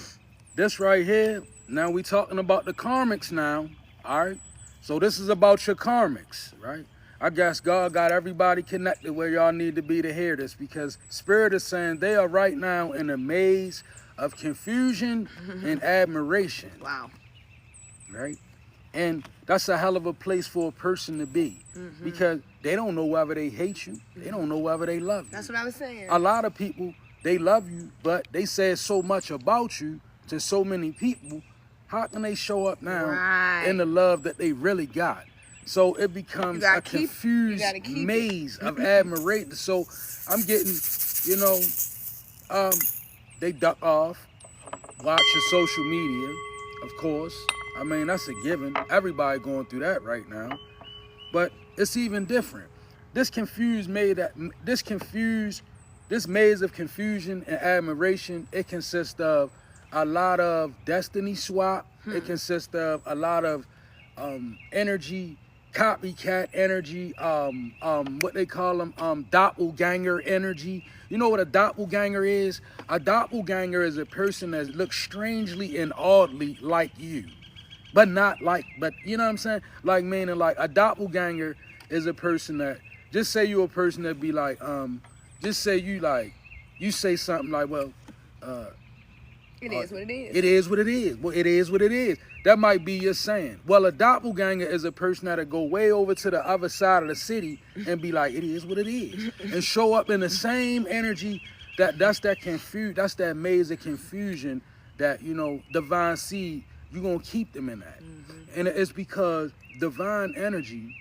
this right here, now we talking about the karmics now, all right? So this is about your karmics, right? I guess God got everybody connected where y'all need to be to hear this, because Spirit is saying they are right now in a maze of confusion and admiration. Wow. Right? And that's a hell of a place for a person to be, because they don't know whether they hate you. They don't know whether they love you. That's what I was saying. A lot of people, they love you, but they said so much about you to so many people. How can they show up now in the love that they really got? So it becomes a confused maze of admiration. So I'm getting, you know, they duck off, watch your social media, of course. I mean, that's a given. Everybody going through that right now. But it's even different. This maze of confusion and admiration, it consists of a lot of destiny swap. It consists of a lot of energy, copycat energy, what they call them, doppelganger energy. You know what a doppelganger is? A doppelganger is a person that looks strangely and oddly like you. But you know what I'm saying? Like, meaning like a doppelganger is a person that, just say you a person that be like, just say you say something like, well, it is what it is. It is what it is. Well, it is what it is. That might be your saying. Well, a doppelganger is a person that'll go way over to the other side of the city and be like, it is what it is. And show up in the same energy. That's that maze of confusion that, you know, divine seed, you're going to keep them in that. And it's because divine energy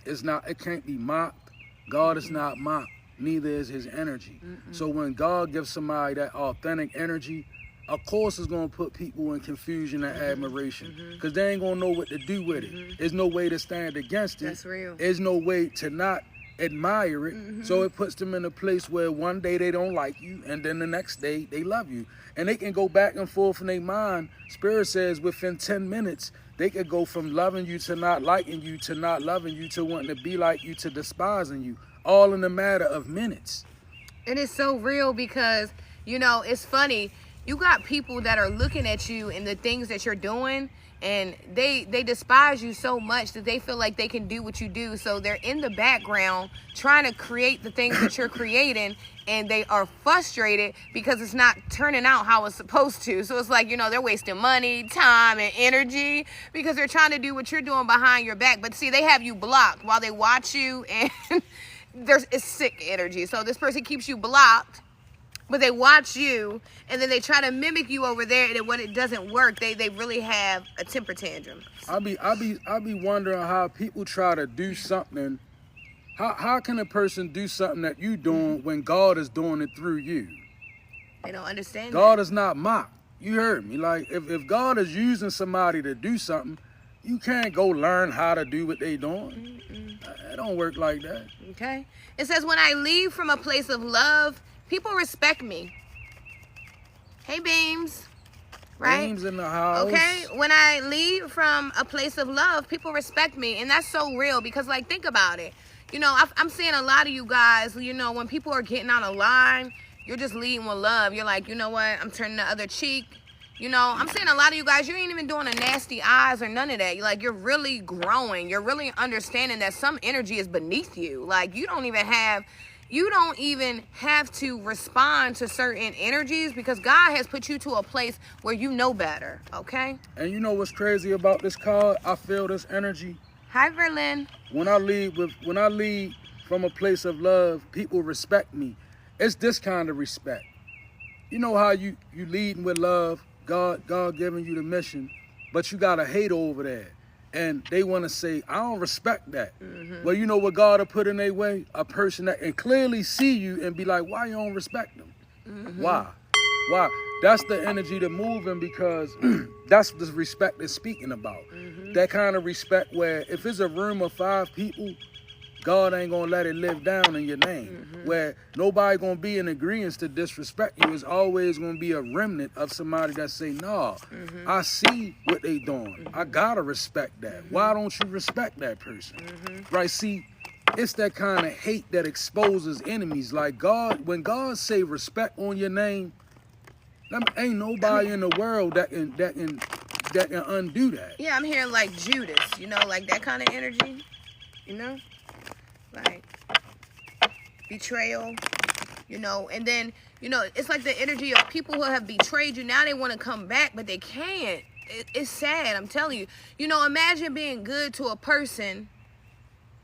it can't be mocked. God is not mocked. Neither is his energy. So when God gives somebody that authentic energy, of course it's going to put people in confusion and admiration, because they ain't going to know what to do with it. There's no way to stand against it. That's real. There's no way to not admire it. So it puts them in a place where one day they don't like you, and then the next day they love you. And they can go back and forth in their mind. Spirit says within 10 minutes, they could go from loving you to not liking you to not loving you to wanting to be like you to despising you, all in a matter of minutes. And it's so real because, you know, it's funny. You got people that are looking at you and the things that you're doing, and they despise you so much that they feel like they can do what you do. So they're in the background trying to create the things that you're creating, and they are frustrated because it's not turning out how it's supposed to. So it's like, you know, they're wasting money, time, and energy because they're trying to do what you're doing behind your back. But see, they have you blocked while they watch you, and it's sick energy. So this person keeps you blocked, but they watch you, and then they try to mimic you over there, and then when it doesn't work, they really have a temper tantrum. I be wondering how people try to do something. How can a person do something that you doing when God is doing it through you? They don't understand God that. is not mocked. You heard me. Like, if God is using somebody to do something, you can't go learn how to do what they doing. It don't work like that. Okay? It says, when I leave from a place of love, people respect me. Hey, Beams. Right? Beams in the house. Okay? When I leave from a place of love, people respect me. And that's so real because, like, think about it. You know, I'm seeing a lot of you guys, you know, when people are getting out of line, you're just leading with love. You're like, you know what? I'm turning the other cheek. You know, I'm seeing a lot of you guys, you ain't even doing the nasty eyes or none of that. Like, you're really growing. You're really understanding that some energy is beneath you. Like, you don't even have to respond to certain energies because God has put you to a place where you know better, okay? And you know what's crazy about this card? I feel this energy. Hi, Verlin. When I lead from a place of love, people respect me. It's this kind of respect. You know how you leading with love, God giving you the mission, but you got a hate over there. And they want to say, I don't respect that. Well, you know what God will put in their way? A person that can clearly see you and be like, why you don't respect them? Why? That's the energy to moving because that's the respect they're speaking about. That kind of respect where if it's a room of 5 people, God ain't gonna let it live down in your name. Where nobody gonna be in agreement to disrespect you. It's always gonna be a remnant of somebody that say, nah, I see what they doing. I gotta respect that. Why don't you respect that person? Right, see, it's that kind of hate that exposes enemies. Like God, when God say respect on your name, ain't nobody in the world that can undo that. Yeah, I'm hearing like Judas, you know, like that kind of energy, you know? Like betrayal, you know, and then, you know, it's like the energy of people who have betrayed you. Now they want to come back, but they can't. It's sad, I'm telling you. You know, imagine being good to a person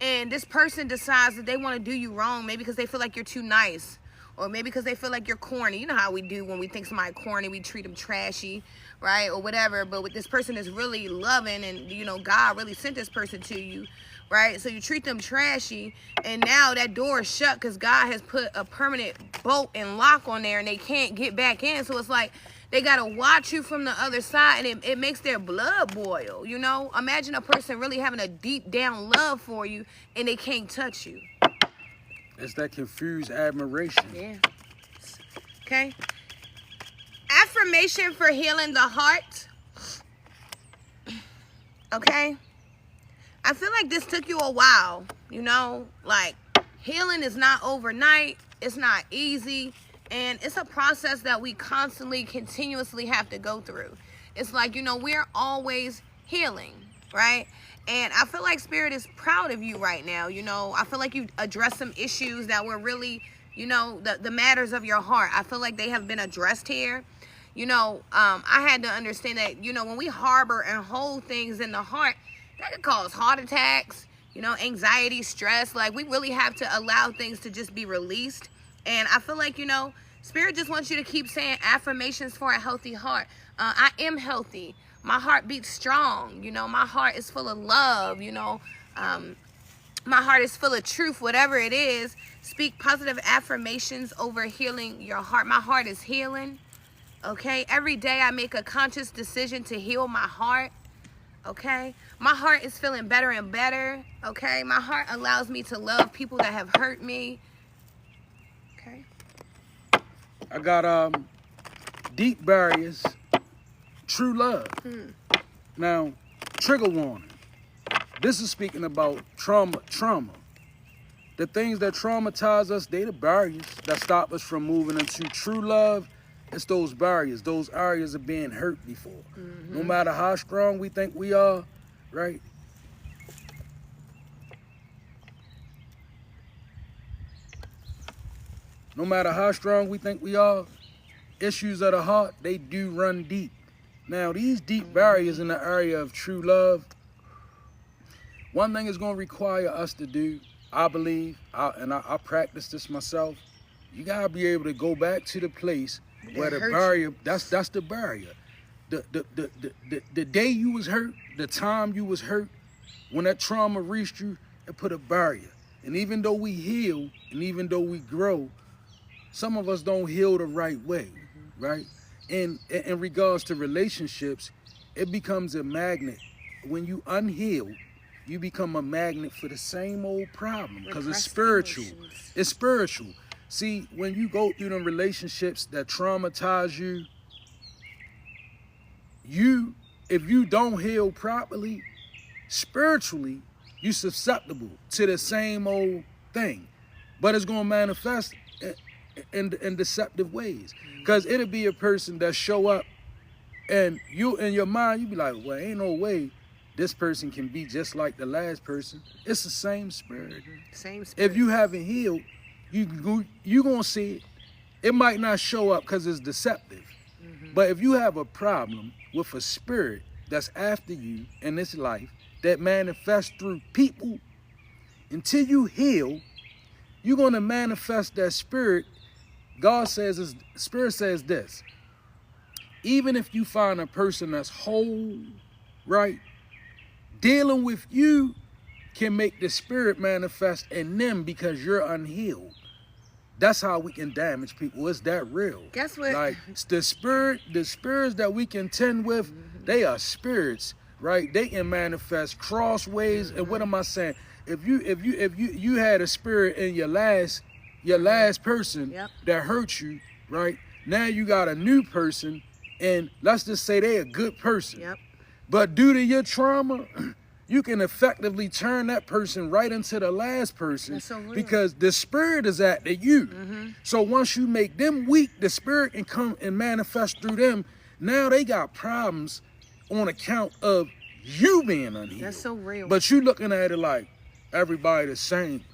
and this person decides that they want to do you wrong, maybe because they feel like you're too nice, or maybe because they feel like you're corny. You know how we do when we think somebody corny, we treat them trashy, right, or whatever. But with this person is really loving, and, you know, God really sent this person to you, right? So you treat them trashy, and now that door is shut because God has put a permanent bolt and lock on there, and they can't get back in. So it's like they got to watch you from the other side, and it makes their blood boil, you know? Imagine a person really having a deep down love for you, and they can't touch you. It's that confused admiration. Yeah. Okay. Affirmation for healing the heart. Okay. I feel like this took you a while, you know, like healing is not overnight. It's not easy. And it's a process that we constantly, continuously have to go through. It's like, you know, we're always healing, right? And I feel like Spirit is proud of you right now. You know, I feel like you addressed some issues that were really, you know, the matters of your heart. I feel like they have been addressed here. You know, I had to understand that, you know, when we harbor and hold things in the heart, that could cause heart attacks, you know, anxiety, stress. Like, we really have to allow things to just be released. And I feel like, you know, Spirit just wants you to keep saying affirmations for a healthy heart. I am healthy. My heart beats strong. You know, my heart is full of love. You know, my heart is full of truth. Whatever it is, speak positive affirmations over healing your heart. My heart is healing. Okay, every day I make a conscious decision to heal my heart. okay? My heart is feeling better and better, okay? My heart allows me to love people that have hurt me, okay? I got deep barriers, true love. Now, trigger warning. This is speaking about trauma. The things that traumatize us, they the barriers that stop us from moving into true love. It's those barriers, those areas of being hurt before. No matter how strong we think we are, right? No matter how strong we think we are, issues of the heart, they do run deep. Now, these deep barriers in the area of true love, one thing it's going to require us to do, I believe, I practice this myself, you got to be able to go back to the place where the barrier, that's the barrier. The day you was hurt, the time you was hurt, when that trauma reached you, it put a barrier. And even though we heal, and even though we grow, some of us don't heal the right way, right? And in regards to relationships, it becomes a magnet. When you unheal, you become a magnet for the same old problem because it's spiritual. It's spiritual. See, when you go through them relationships that traumatize you, if you don't heal properly, spiritually, you're susceptible to the same old thing. But it's going to manifest in deceptive ways. Because it'll be a person that show up and you, in your mind, you be like, well, ain't no way this person can be just like the last person. It's the same spirit. Same spirit. If you haven't healed, you gonna see it. It might not show up because it's deceptive. But if you have a problem with a spirit that's after you in this life that manifests through people, until you heal, you're gonna manifest that spirit. God says, Spirit says this, even if you find a person that's whole, right, dealing with you can make the spirit manifest in them because you're unhealed. That's how we can damage people. It's that real. Guess what? Like the spirits that we contend with, they are spirits, right? They can manifest crossways. And what am I saying? If you had a spirit in your last person that hurt you, right? Now you got a new person, and let's just say they a good person. But due to your trauma, you can effectively turn that person right into the last person because the spirit is after you. So once you make them weak, the spirit can come and manifest through them. Now they got problems on account of you being unhealed. That's so real. But you looking at it like everybody the same.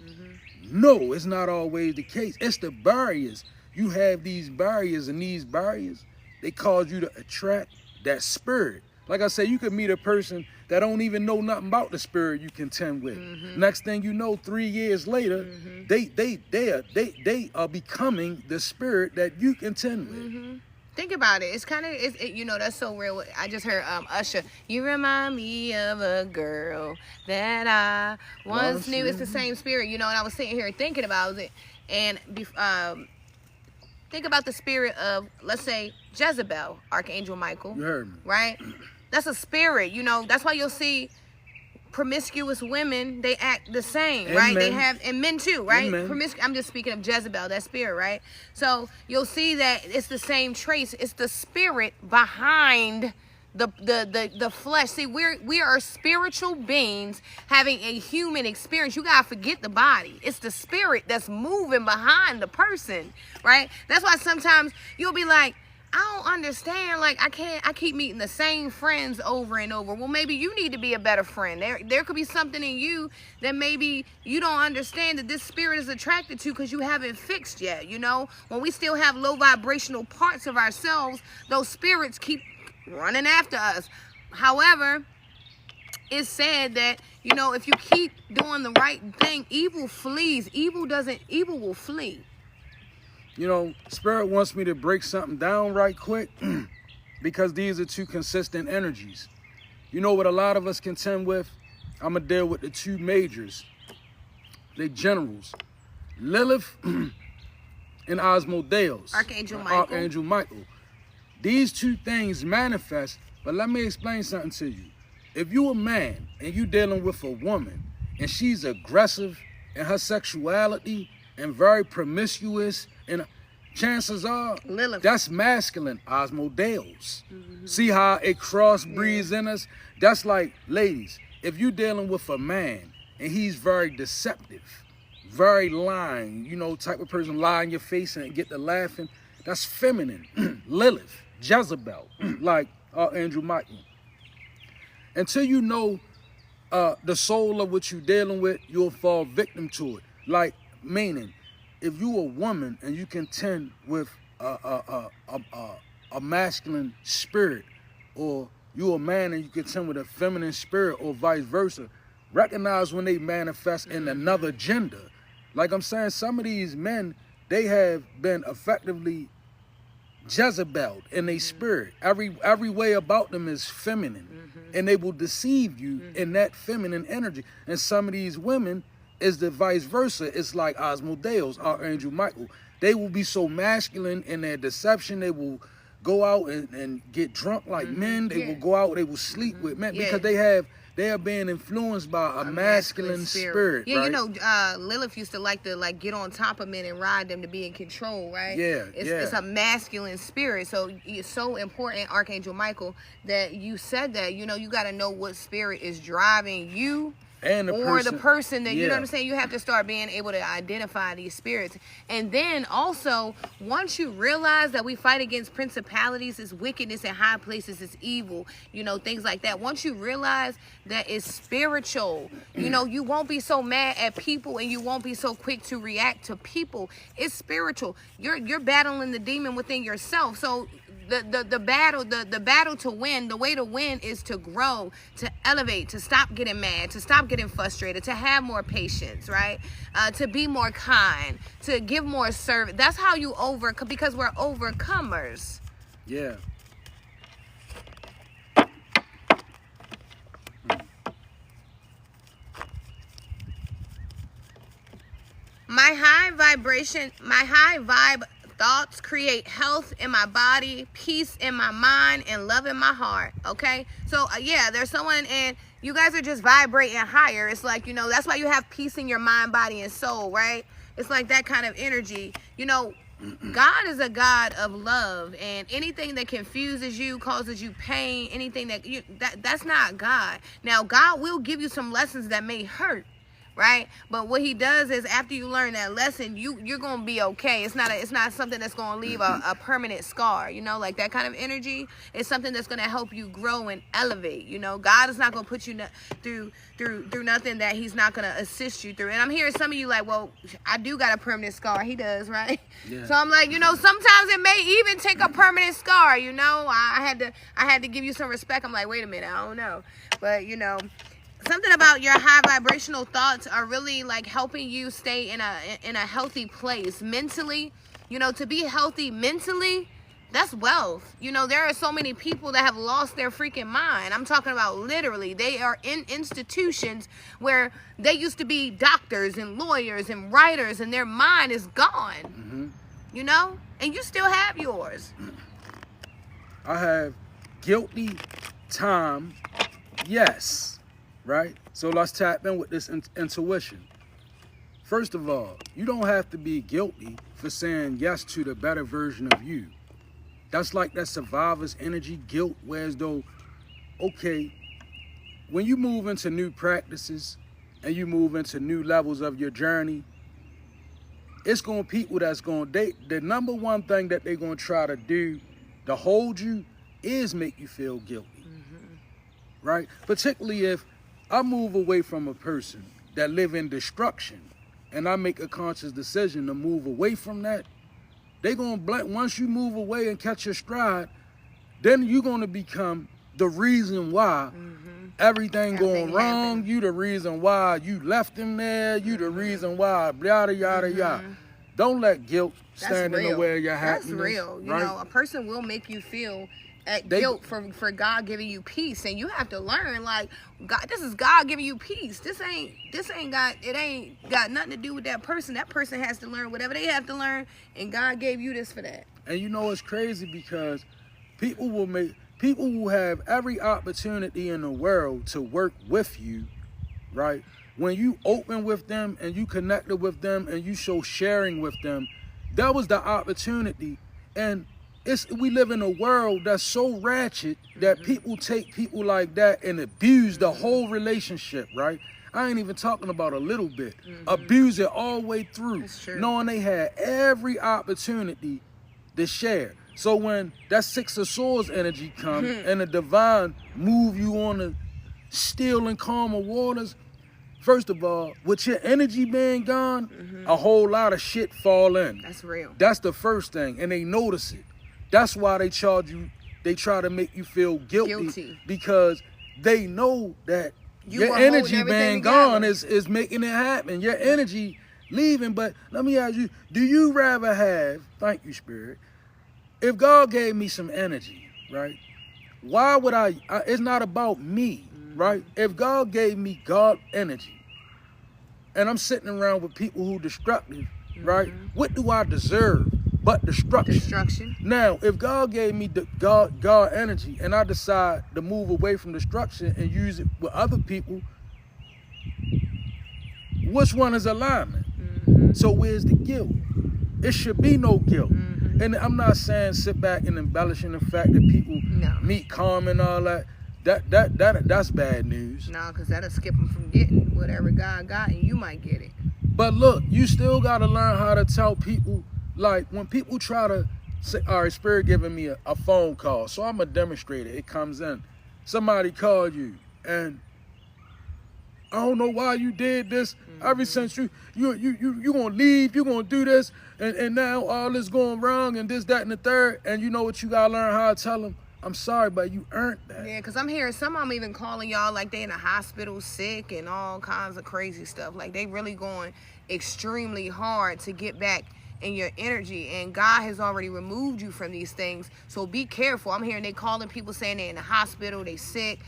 No, it's not always the case. It's the barriers. You have these barriers, and these barriers, they cause you to attract that spirit. Like I said, you could meet a person that don't even know nothing about the spirit you contend with. Next thing you know, 3 years later, they are becoming the spirit that you contend with. Think about it. It's kind of, you know, that's so real. I just heard Usher. You remind me of a girl that I once knew. It's the same spirit, you know. And I was sitting here thinking about it, and think about the spirit of, let's say, Jezebel, Archangel Michael. You heard me. Right? That's a spirit, you know. That's why you'll see promiscuous women, they act the same, and right? Men. They have, and men too, right? Men. I'm just speaking of Jezebel, that spirit, right? So you'll see that it's the same trace. It's the spirit behind the flesh. See, we are spiritual beings having a human experience. You gotta forget the body. It's the spirit that's moving behind the person, right? That's why sometimes you'll be like, I don't understand. Like, I keep meeting the same friends over and over. Well, maybe you need to be a better friend. There could be something in you that maybe you don't understand that this spirit is attracted to because you haven't fixed yet, you know? When we still have low vibrational parts of ourselves, those spirits keep running after us. However, it's said that, you know, if you keep doing the right thing, evil flees. Evil will flee. You know, Spirit wants me to break something down right quick because these are two consistent energies. You know what a lot of us contend with? I'm going to deal with the two majors. They generals. Lilith and Asmodeus. Archangel Michael. These two things manifest, but let me explain something to you. if you a man and you dealing with a woman and she's aggressive in her sexuality and very promiscuous, and chances are Lilith. that's masculine, Asmodeus. See how it crossbreeds in us? That's like, ladies, if you dealing with a man and he's very deceptive, very lying, you know, type of person, lie in your face and get to laughing, that's feminine. Lilith, Jezebel, like Archangel Michael. Until you know the soul of what you're dealing with, you'll fall victim to it. Like, meaning, if you a woman and you contend with a masculine spirit, or you a man and you contend with a feminine spirit, or vice versa, recognize when they manifest in another gender. Like I'm saying, some of these men, they have been effectively Jezebel in their spirit. Every way about them is feminine, and they will deceive you in that feminine energy. And some of these women is the vice versa. It's like Asmodeus, Archangel Michael. They will be so masculine in their deception. They will go out and get drunk like men. They will go out, they will sleep with men because they are being influenced by a masculine spirit. Yeah, right? you know, Lilith used to like get on top of men and ride them to be in control, right? Yeah, it's a masculine spirit. So it's so important, Archangel Michael, that you said that. You know, you got to know what spirit is driving you. And the person that, you know what I'm saying? You have to start being able to identify these spirits. And then also, once you realize that we fight against principalities, it's wickedness in high places, it's evil, you know, things like that. Once you realize that it's spiritual, you know, you won't be so mad at people and you won't be so quick to react to people. It's spiritual. You're battling the demon within yourself. So the battle to win, the way to win is to grow, to elevate, to stop getting mad, to stop getting frustrated, to have more patience, right? To be more kind, to give more service. That's how you overcome, because we're overcomers. Yeah. My high vibe thoughts create health in my body, peace in my mind, and love in my heart. Okay, so yeah, there's someone, and you guys are just vibrating higher. It's like, you know, that's why you have peace in your mind, body, and soul, right? It's like that kind of energy. You know, God is a God of love, and anything that confuses you, causes you pain, anything that's not God. Now, God will give you some lessons that may hurt, right? But what he does is, after you learn that lesson, you're gonna be okay. It's not something that's gonna leave a permanent scar, you know, like that kind of energy. It's something that's gonna help you grow and elevate. You know, God is not gonna put you through nothing that he's not gonna assist you through. And I'm hearing some of you like, well, I do got a permanent scar. He does, right? Yeah. So I'm like, you know, sometimes it may even take a permanent scar. You know, I had to give you some respect. I'm like, wait a minute, I don't know, but you know, something about your high vibrational thoughts are really like helping you stay in a healthy place mentally. You know, to be healthy mentally, that's wealth. You know, there are so many people that have lost their freaking mind. I'm talking about literally. They are in institutions where they used to be doctors and lawyers and writers, and their mind is gone. You know, and you still have yours. I have guilty time, yes. Right? So let's tap in with this intuition. First of all, you don't have to be guilty for saying yes to the better version of you. That's like that survivor's energy, guilt, whereas though, okay, when you move into new practices and you move into new levels of your journey, it's going to people that's going to, the number one thing that they're going to try to do to hold you is make you feel guilty. Right? Particularly if I move away from a person that live in destruction and I make a conscious decision to move away from that, they gonna once you move away and catch your stride, then you're gonna become the reason why everything going wrong. You the reason why you left him there. You the reason why yada yada yada. Don't let guilt stand in the way of your happiness. That's real. You know, a person will make you feel guilt for God giving you peace, and you have to learn, like, God, this is God giving you peace. This ain't got nothing to do with that person. That person has to learn whatever they have to learn, and God gave you this for that. And you know, it's crazy because people people who have every opportunity in the world to work with you, right? When you open with them and you connected with them and you show sharing with them, that was the opportunity. And we live in a world that's so ratchet that people take people like that and abuse the whole relationship, right? I ain't even talking about a little bit. Abuse it all the way through, knowing they had every opportunity to share. So when that Six of Swords energy comes and the divine move you on the still and calmer waters, first of all, with your energy being gone, a whole lot of shit fall in. That's real. That's the first thing, and they notice it. That's why they charge you, they try to make you feel guilty. Because they know that your energy being gone is making it happen. Your energy leaving. But let me ask you, do you rather have, thank you, Spirit, if God gave me some energy, right? Why would it's not about me, right? If God gave me God energy and I'm sitting around with people who destructive, right? What do I deserve but destruction? Now, if God gave me the God energy and I decide to move away from destruction and use it with other people, which one is alignment? So where's the guilt? It should be no guilt. And I'm not saying sit back and embellishing the fact that people meet karma and all that. That's bad news. No, because that'll skip them from getting whatever God got, and you might get it. But look, you still got to learn how to tell people, like when people try to say, all right, Spirit giving me a phone call, so I'm a demonstrator. It comes in. Somebody called you, and I don't know why you did this. Ever since you gonna leave, you gonna do this, and now all this going wrong, and this, that, and the third. And you know what you gotta learn how to tell them? I'm sorry, but you earned that. Yeah, because I'm hearing some of them even calling y'all like they in the hospital sick and all kinds of crazy stuff. Like they really going extremely hard to get back in your energy, and God has already removed you from these things. So be careful. I'm hearing they calling people saying they're in the hospital, they sick.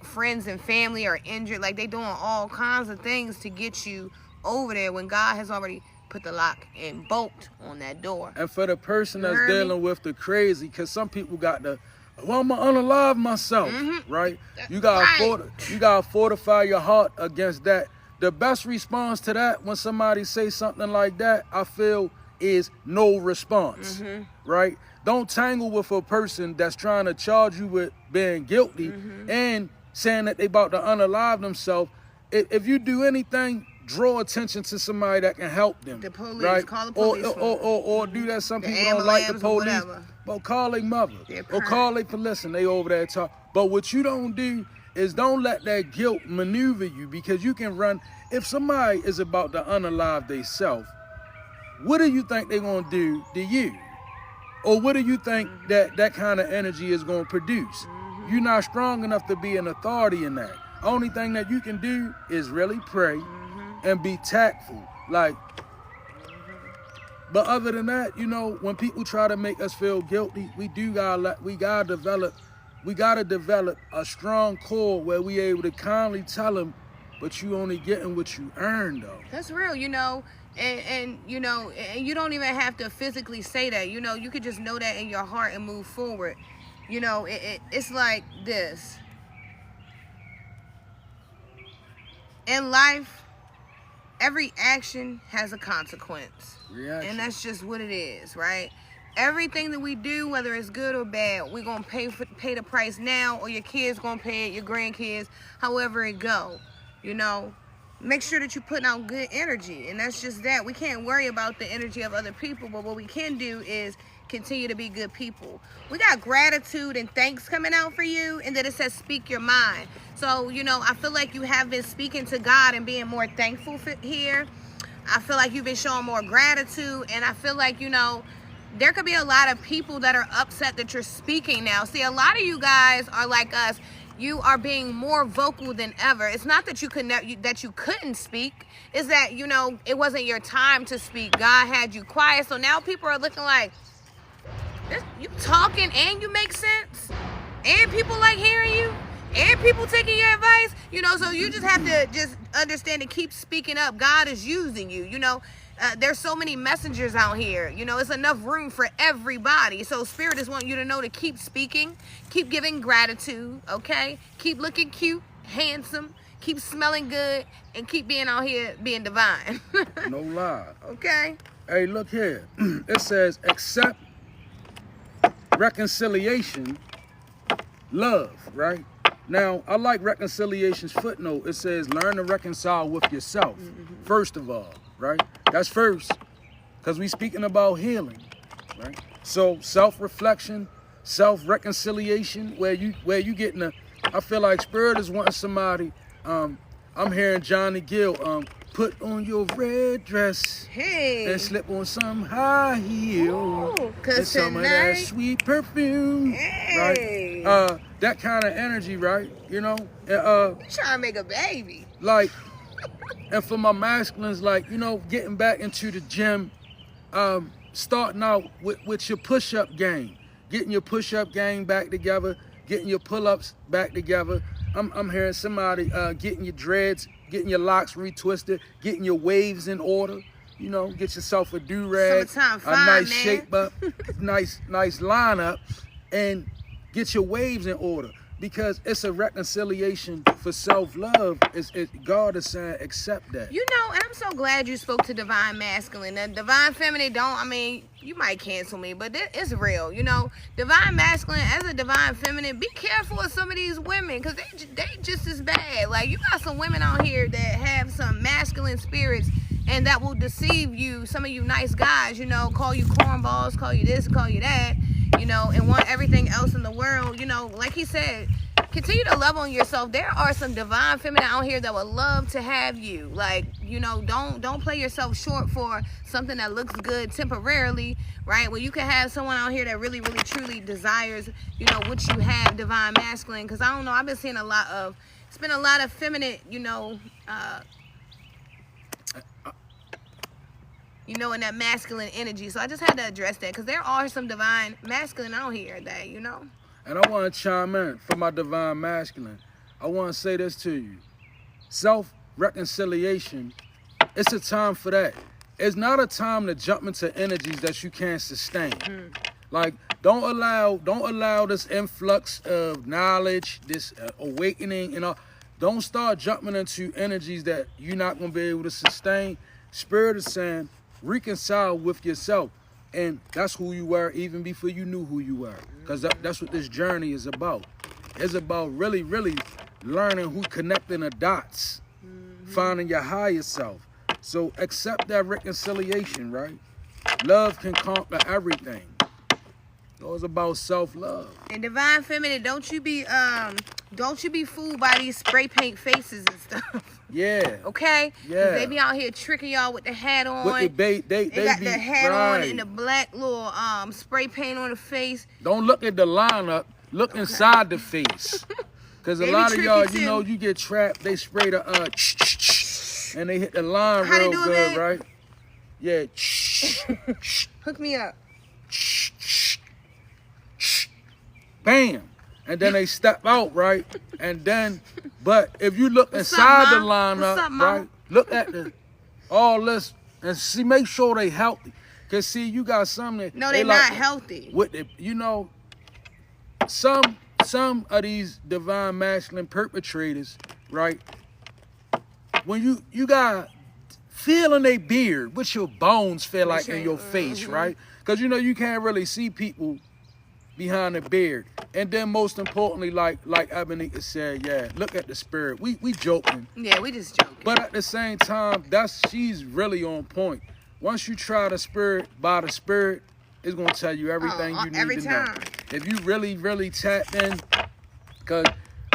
Friends and family are injured. Like they doing all kinds of things to get you over there when God has already put the lock and bolt on that door. And for the person that's dealing with the crazy, because some people got the, well, I'm gonna unalive myself, right? You gotta fortify your heart against that. The best response to that when somebody say something like that, I feel, is no response, right? Don't tangle with a person that's trying to charge you with being guilty and saying that they about to unalive themselves. If you do anything, draw attention to somebody that can help them. The police, right? call the police. Or do that. Some people don't like the police. But call their mother. Or call their police and they over there talk. But what you don't do is don't let that guilt maneuver you, because you can run. If somebody is about to unalive themselves, what do you think they're going to do to you? Or what do you think that kind of energy is going to produce? You're not strong enough to be an authority in that. Only thing that you can do is really pray and be tactful. Like, but other than that, you know, when people try to make us feel guilty, we gotta develop a strong core where we able to kindly tell them, but you only getting what you earned, though. That's real, you know. And you know, and you don't even have to physically say that. You know, you could just know that in your heart and move forward. You know, it's like this. In life, every action has a consequence. Reaction. And that's just what it is, right? Everything that we do, whether it's good or bad, we're going to pay the price now, or your kids going to pay it, your grandkids, however it go, you know. Make sure that you're putting out good energy, and that's just that. We can't worry about the energy of other people, but what we can do is continue to be good people. We got gratitude and thanks coming out for you, and then it says speak your mind. So, you know, I feel like you have been speaking to God and being more thankful here. I feel like you've been showing more gratitude, and I feel like, you know, there could be a lot of people that are upset that you're speaking now. See, a lot of you guys are like us. You are being more vocal than ever. It's not that you couldn't speak. It's that, you know, it wasn't your time to speak. God had you quiet. So now people are looking like, you talking and you make sense? And people like hearing you? And people taking your advice? You know, so you just have to just understand and keep speaking up. God is using you, you know. there's so many messengers out here. You know, it's enough room for everybody. So Spirit is wanting you to know to keep speaking, keep giving gratitude, okay? Keep looking cute, handsome, keep smelling good, and keep being out here being divine. No lie. Okay? Hey, look here. It says, accept reconciliation, love, right? Now, I like reconciliation's footnote. It says, learn to reconcile with yourself, first of all, right? That's first, because we speaking about healing, right? So self-reflection, self-reconciliation, where you getting a, I feel like Spirit is wanting somebody, I'm hearing Johnny Gill, put on your red dress, hey, and slip on some high heels, and some of that sweet perfume, hey, right? That kind of energy, right? You know, trying to make a baby. Like, and for my masculines, like, you know, getting back into the gym, starting out with your push-up game, getting your push-up game back together, getting your pull-ups back together. I'm hearing somebody getting your dreads, getting your locks retwisted, getting your waves in order. You know, get yourself a do-rag, a nice shape up, nice lineup, and get your waves in order, because it's a reconciliation for self-love. God is saying, accept that. You know, and I'm so glad you spoke to divine masculine. The divine feminine I mean, you might cancel me, but it's real. You know, divine masculine as a divine feminine, be careful of some of these women, because they just as bad. Like, you got some women out here that have some masculine spirits and that will deceive you. Some of you nice guys, you know, call you cornballs, call you this, call you that, you know, and want everything else in the world. You know, like he said, continue to love on yourself. There are some divine feminine out here that would love to have you. Like, you know, don't play yourself short for something that looks good temporarily, right? Well, you can have someone out here that really, really, truly desires, you know, what you have, divine masculine. Because I don't know, I've been seeing it's been a lot of feminine, you know, in that masculine energy. So I just had to address that, because there are some divine masculine out here that, you know. And I want to chime in for my divine masculine. I want to say this to you. Self-reconciliation, it's a time for that. It's not a time to jump into energies that you can't sustain. Like, don't allow this influx of knowledge, this awakening, you know. Don't start jumping into energies that you're not going to be able to sustain. Spirit is saying, reconcile with yourself. And that's who you were even before you knew who you were. Because that's what this journey is about. It's about really, really learning who, connecting the dots, finding your higher self. So accept that reconciliation, right? Love can conquer everything. It's about self-love. And divine feminine, don't you be fooled by these spray paint faces and stuff. Yeah. Okay? Yeah. They be out here tricking y'all with the hat on. With they got be, the hat right. on and the black little spray paint on the face. Don't look at the lineup. Look inside the face. Because a lot of y'all, you know, you get trapped. They spray the and they hit the line real good, right? Yeah. Hook me up. Bam. And then they step out, right? And then, but if you look inside the lineup, right? Look at all this and see, make sure they healthy. Cause see, you got some that they're not healthy. With the, you know, some of these divine masculine perpetrators, right? When you got feeling a beard, what your bones feel like in your face, right? Cause you know you can't really see people behind the beard. And then most importantly, like Ebenezer said, yeah, look at the spirit. We joking. Yeah, we just joking. But at the same time, she's really on point. Once you try the spirit by the spirit, it's gonna tell you everything you need to know. If you really, really tap in, cause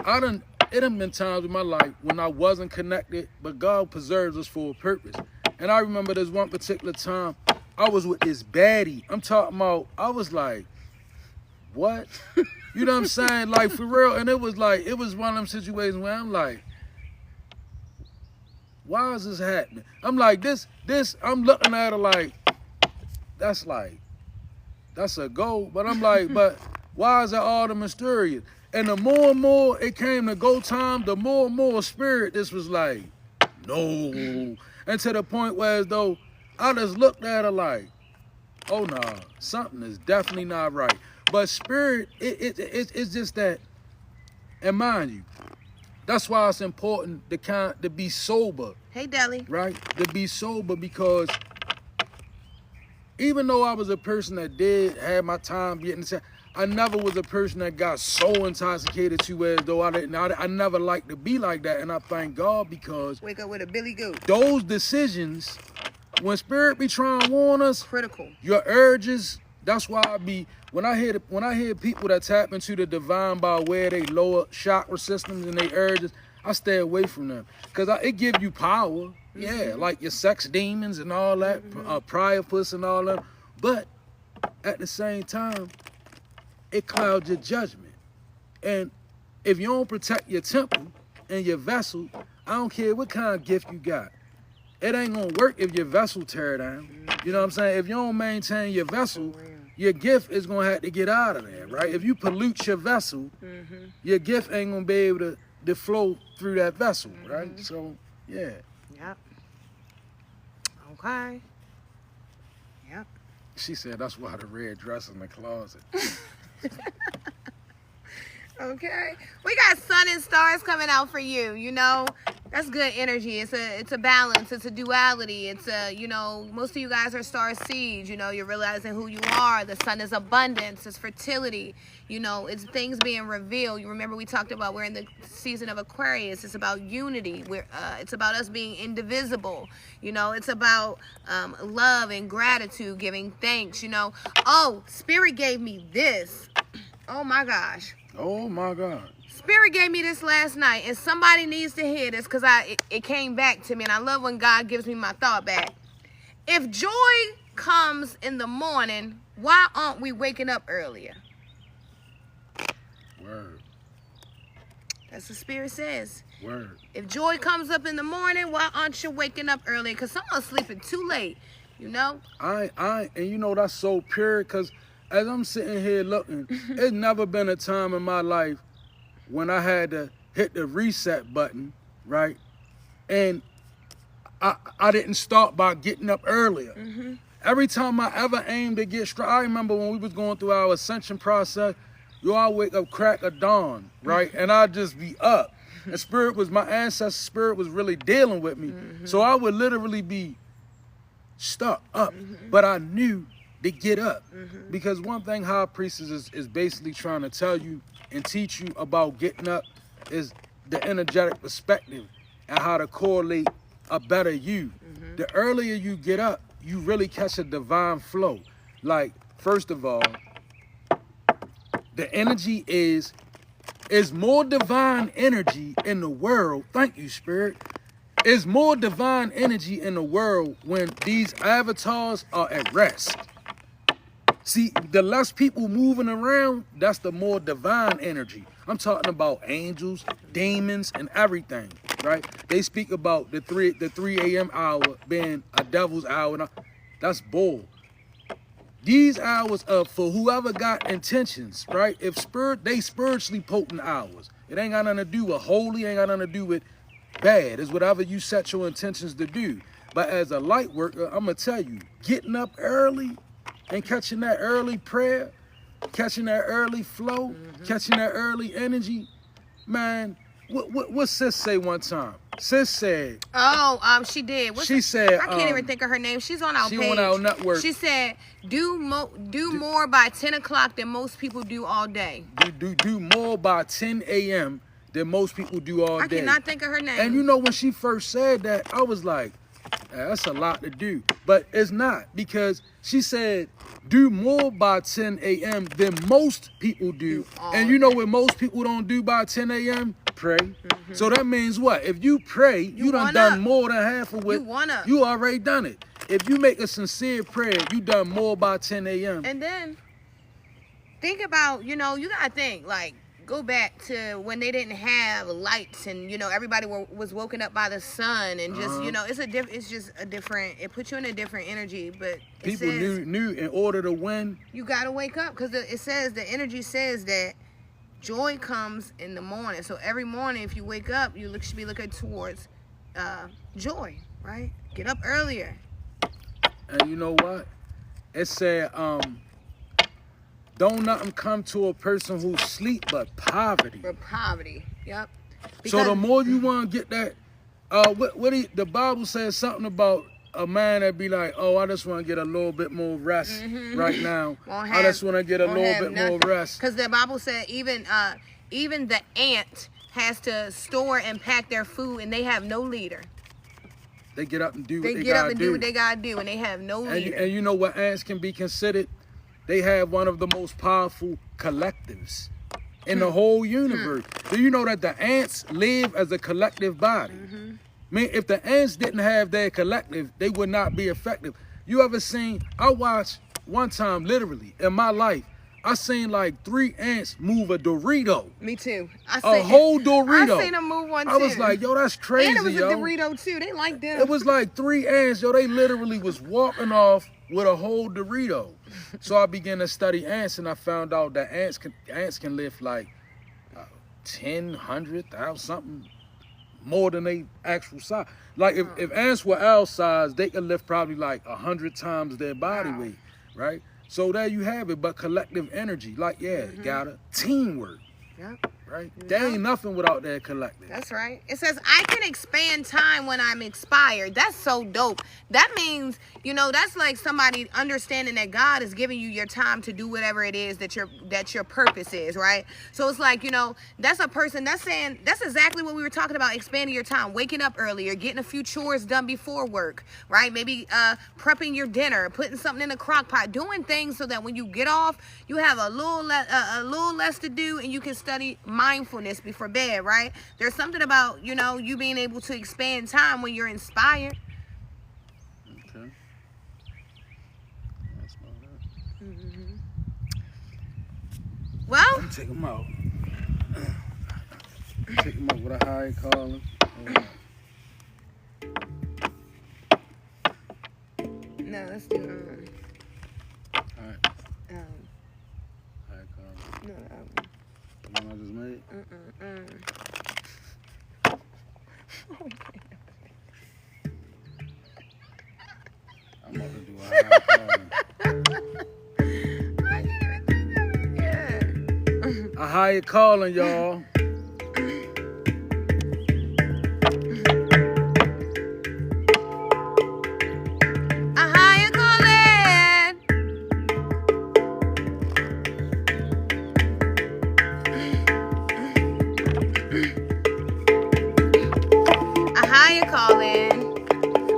it done been times in my life when I wasn't connected, but God preserves us for a purpose. And I remember this one particular time, I was with this baddie. I'm talking about, I was like, what? You know what I'm saying? Like, for real. And it was one of them situations where I'm like, why is this happening? I'm like, this, I'm looking at her like, that's a go. But I'm like, but why is it all the mysterious? And the more and more it came to go time, the more and more spirit, this was like, no. And to the point where as though I just looked at her like, oh no, something is definitely not right. But spirit, it's just that, and mind you, that's why it's important to be sober. Hey, Deli. Right? To be sober, because even though I was a person that did have my time getting, I never was a person that got so intoxicated to as though I never liked to be like that. And I thank God, because Wake up with a Billy Goat. those decisions, when spirit be trying to warn us, Critical. your urges, that's why when I hear people that tap into the divine by way of their lower chakra systems and their urges, I stay away from them, because it give you power. Yeah, like your sex demons and all that, Priapus and all that. But at the same time, it clouds your judgment. And if you don't protect your temple and your vessel, I don't care what kind of gift you got. It ain't gonna work if your vessel tear down. You know what I'm saying? If you don't maintain your vessel, your gift is gonna have to get out of there, right? If you pollute your vessel, your gift ain't gonna be able to flow through that vessel, right? So, yeah. Yep. Okay. Yep. She said that's why the red dress in the closet. Okay. We got sun and stars coming out for you, you know. That's good energy. It's a balance. It's a duality. It's a, you know, most of you guys are star seeds. You know, you're realizing who you are. The sun is abundance. It's fertility. You know, it's things being revealed. You remember we talked about we're in the season of Aquarius. It's about unity. It's about us being indivisible. You know, it's about love and gratitude, giving thanks, you know. Oh, Spirit gave me this. Oh, my gosh. Oh, my God. Spirit gave me this last night, and somebody needs to hear this, because it came back to me, and I love when God gives me my thought back. If joy comes in the morning, why aren't we waking up earlier? Word. That's what Spirit says. Word. If joy comes up in the morning, why aren't you waking up earlier? Because someone's sleeping too late, you know? And you know, that's so pure, because as I'm sitting here looking, it's never been a time in my life when I had to hit the reset button, right? And I didn't start by getting up earlier. Every time I ever aimed to get strong, I remember when we was going through our ascension process, I wake up crack of dawn, right? And I'd just be up. And spirit was, my ancestor spirit was really dealing with me. So I would literally be stuck up, but I knew to get up. Because one thing High Priestess is basically trying to tell you and teach you about getting up is the energetic perspective and how to correlate a better you. The earlier you get up, you really catch a divine flow. Like, first of all, the energy is more divine energy in the world. Thank you, Spirit. Is more divine energy in the world when these avatars are at rest. See, the less people moving around, that's the more divine energy. I'm talking about angels, demons, and everything, right? They speak about the 3 a.m. hour being a devil's hour. That's bull. These hours are for whoever got intentions, right? They spiritually potent hours. It ain't got nothing to do with holy, ain't got nothing to do with bad. It's whatever you set your intentions to do. But as a light worker, I'm going to tell you, getting up early and catching that early prayer, catching that early flow, catching that early energy, man, what Sis say one time? Sis said... Oh, she did. She said... I can't even think of her name. She's on our page. She on our network. She said, do more by 10 o'clock than most people do all day. Do more by 10 a.m. than most people do all day. I cannot think of her name. And you know, when she first said that, I was like, that's a lot to do. But it's not, because she said, do more by 10 a.m. than most people do. And you know what most people don't do by 10 a.m.? Pray. So that means what? If you pray, you done more than half of what you already done it. If you make a sincere prayer, you done more by 10 a.m. And then think about, you know, you gotta think, like, go back to when they didn't have lights and, you know, everybody was woken up by the sun and just, you know, it's just a different, it puts you in a different energy. But people knew in order to win, you gotta wake up, because it says, the energy says that joy comes in the morning. So every morning, if you wake up, you should be looking towards joy, right? Get up earlier. And you know what? It said, don't nothing come to a person who sleep but poverty. For poverty. Yep. So the more you want to get that, the Bible says something about a man that be like, oh, I just want to get a little bit more rest right now. I just want to get a little bit more rest. Because the Bible said even the ant has to store and pack their food, and they have no leader. They get up and do what they get up and do what they gotta do, and they have no leader. And you know what ants can be considered? They have one of the most powerful collectives in the whole universe. Do you know that the ants live as a collective body? I mean, if the ants didn't have their collective, they would not be effective. You ever seen, I watched one time, literally, in my life, I seen like 3 ants move a Dorito. Me too. A whole Dorito. I seen them move one too. I was like, yo, that's crazy, and it was yo. a Dorito too. They like them. It was like 3 ants, yo. They literally was walking off with a whole Dorito. So I began to study ants, and I found out that ants can live like 10, 100,000, something more than they actual size. Like if ants were our size, they could lift probably like 100 times their body weight, right? So there you have it. But collective energy, like gotta teamwork. Yep. Right? There ain't nothing without that collective. That's right. It says, I can expand time when I'm expired. That's so dope. That means, you know, that's like somebody understanding that God is giving you your time to do whatever it is that your purpose is, right? So it's like, you know, that's a person that's saying, that's exactly what we were talking about, expanding your time, waking up earlier, getting a few chores done before work, right? Maybe prepping your dinner, putting something in the crock pot, doing things so that when you get off, you have a little less to do, and you can study mindfulness before bed, right? There's something about, you know, you being able to expand time when you're inspired. Okay. That's about it. Well, let me take them out. Take them out with a high calling. No, let's do Alright. High calling. no, The one I just made? I'm about to do a high calling. yeah. A higher calling, y'all. A higher calling. A higher calling,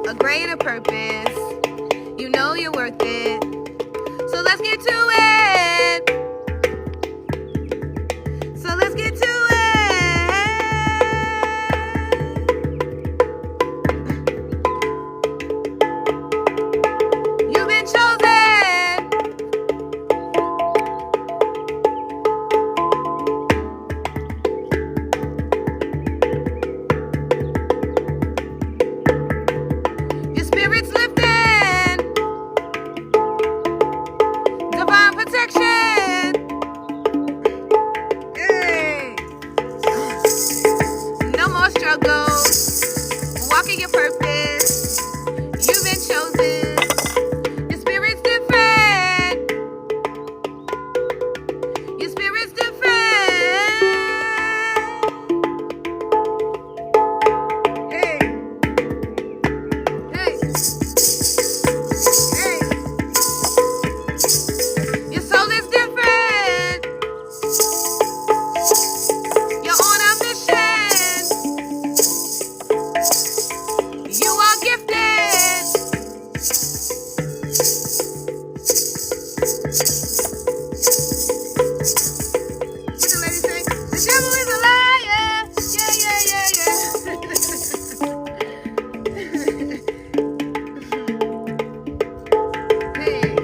a greater purpose. You know you're worth it. So let's get to it. So let's get to it. You've been chosen. Your spirit's lifting. Divine protection. Hey. No more struggles. Walk in your purpose. You've been chosen. Your spirit's different. Your spirit's different. Hey. Hey. Hey. Your soul is different. You're on a mission. You are gifted. What the lady say? The devil is a liar. Hey.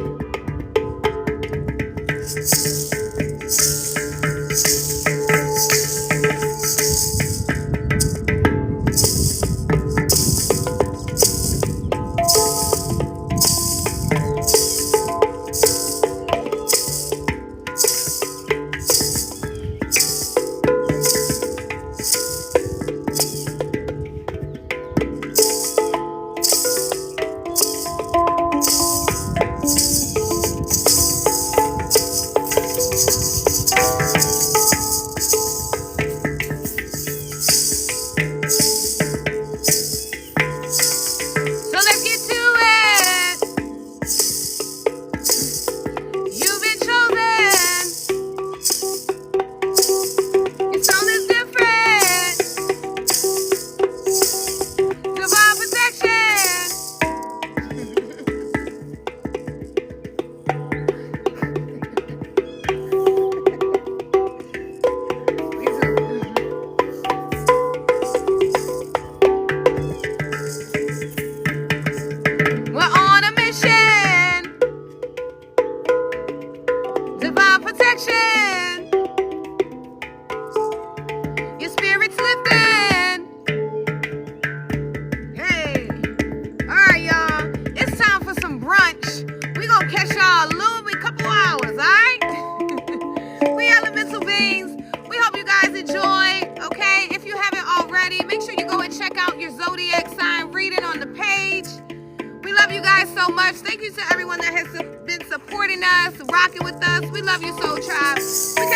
divine protection. Your spirit's lifting. Hey. All right, y'all. It's time for some brunch. We gonna catch y'all a little bit, couple hours, all right? We elemental beings. We hope you guys enjoy, okay? If you haven't already, make sure you go and check out your zodiac sign reading on the page. We love you guys so much. Thank you to everyone that has been supporting us, rocking with us. We love you, Soul Tribe. We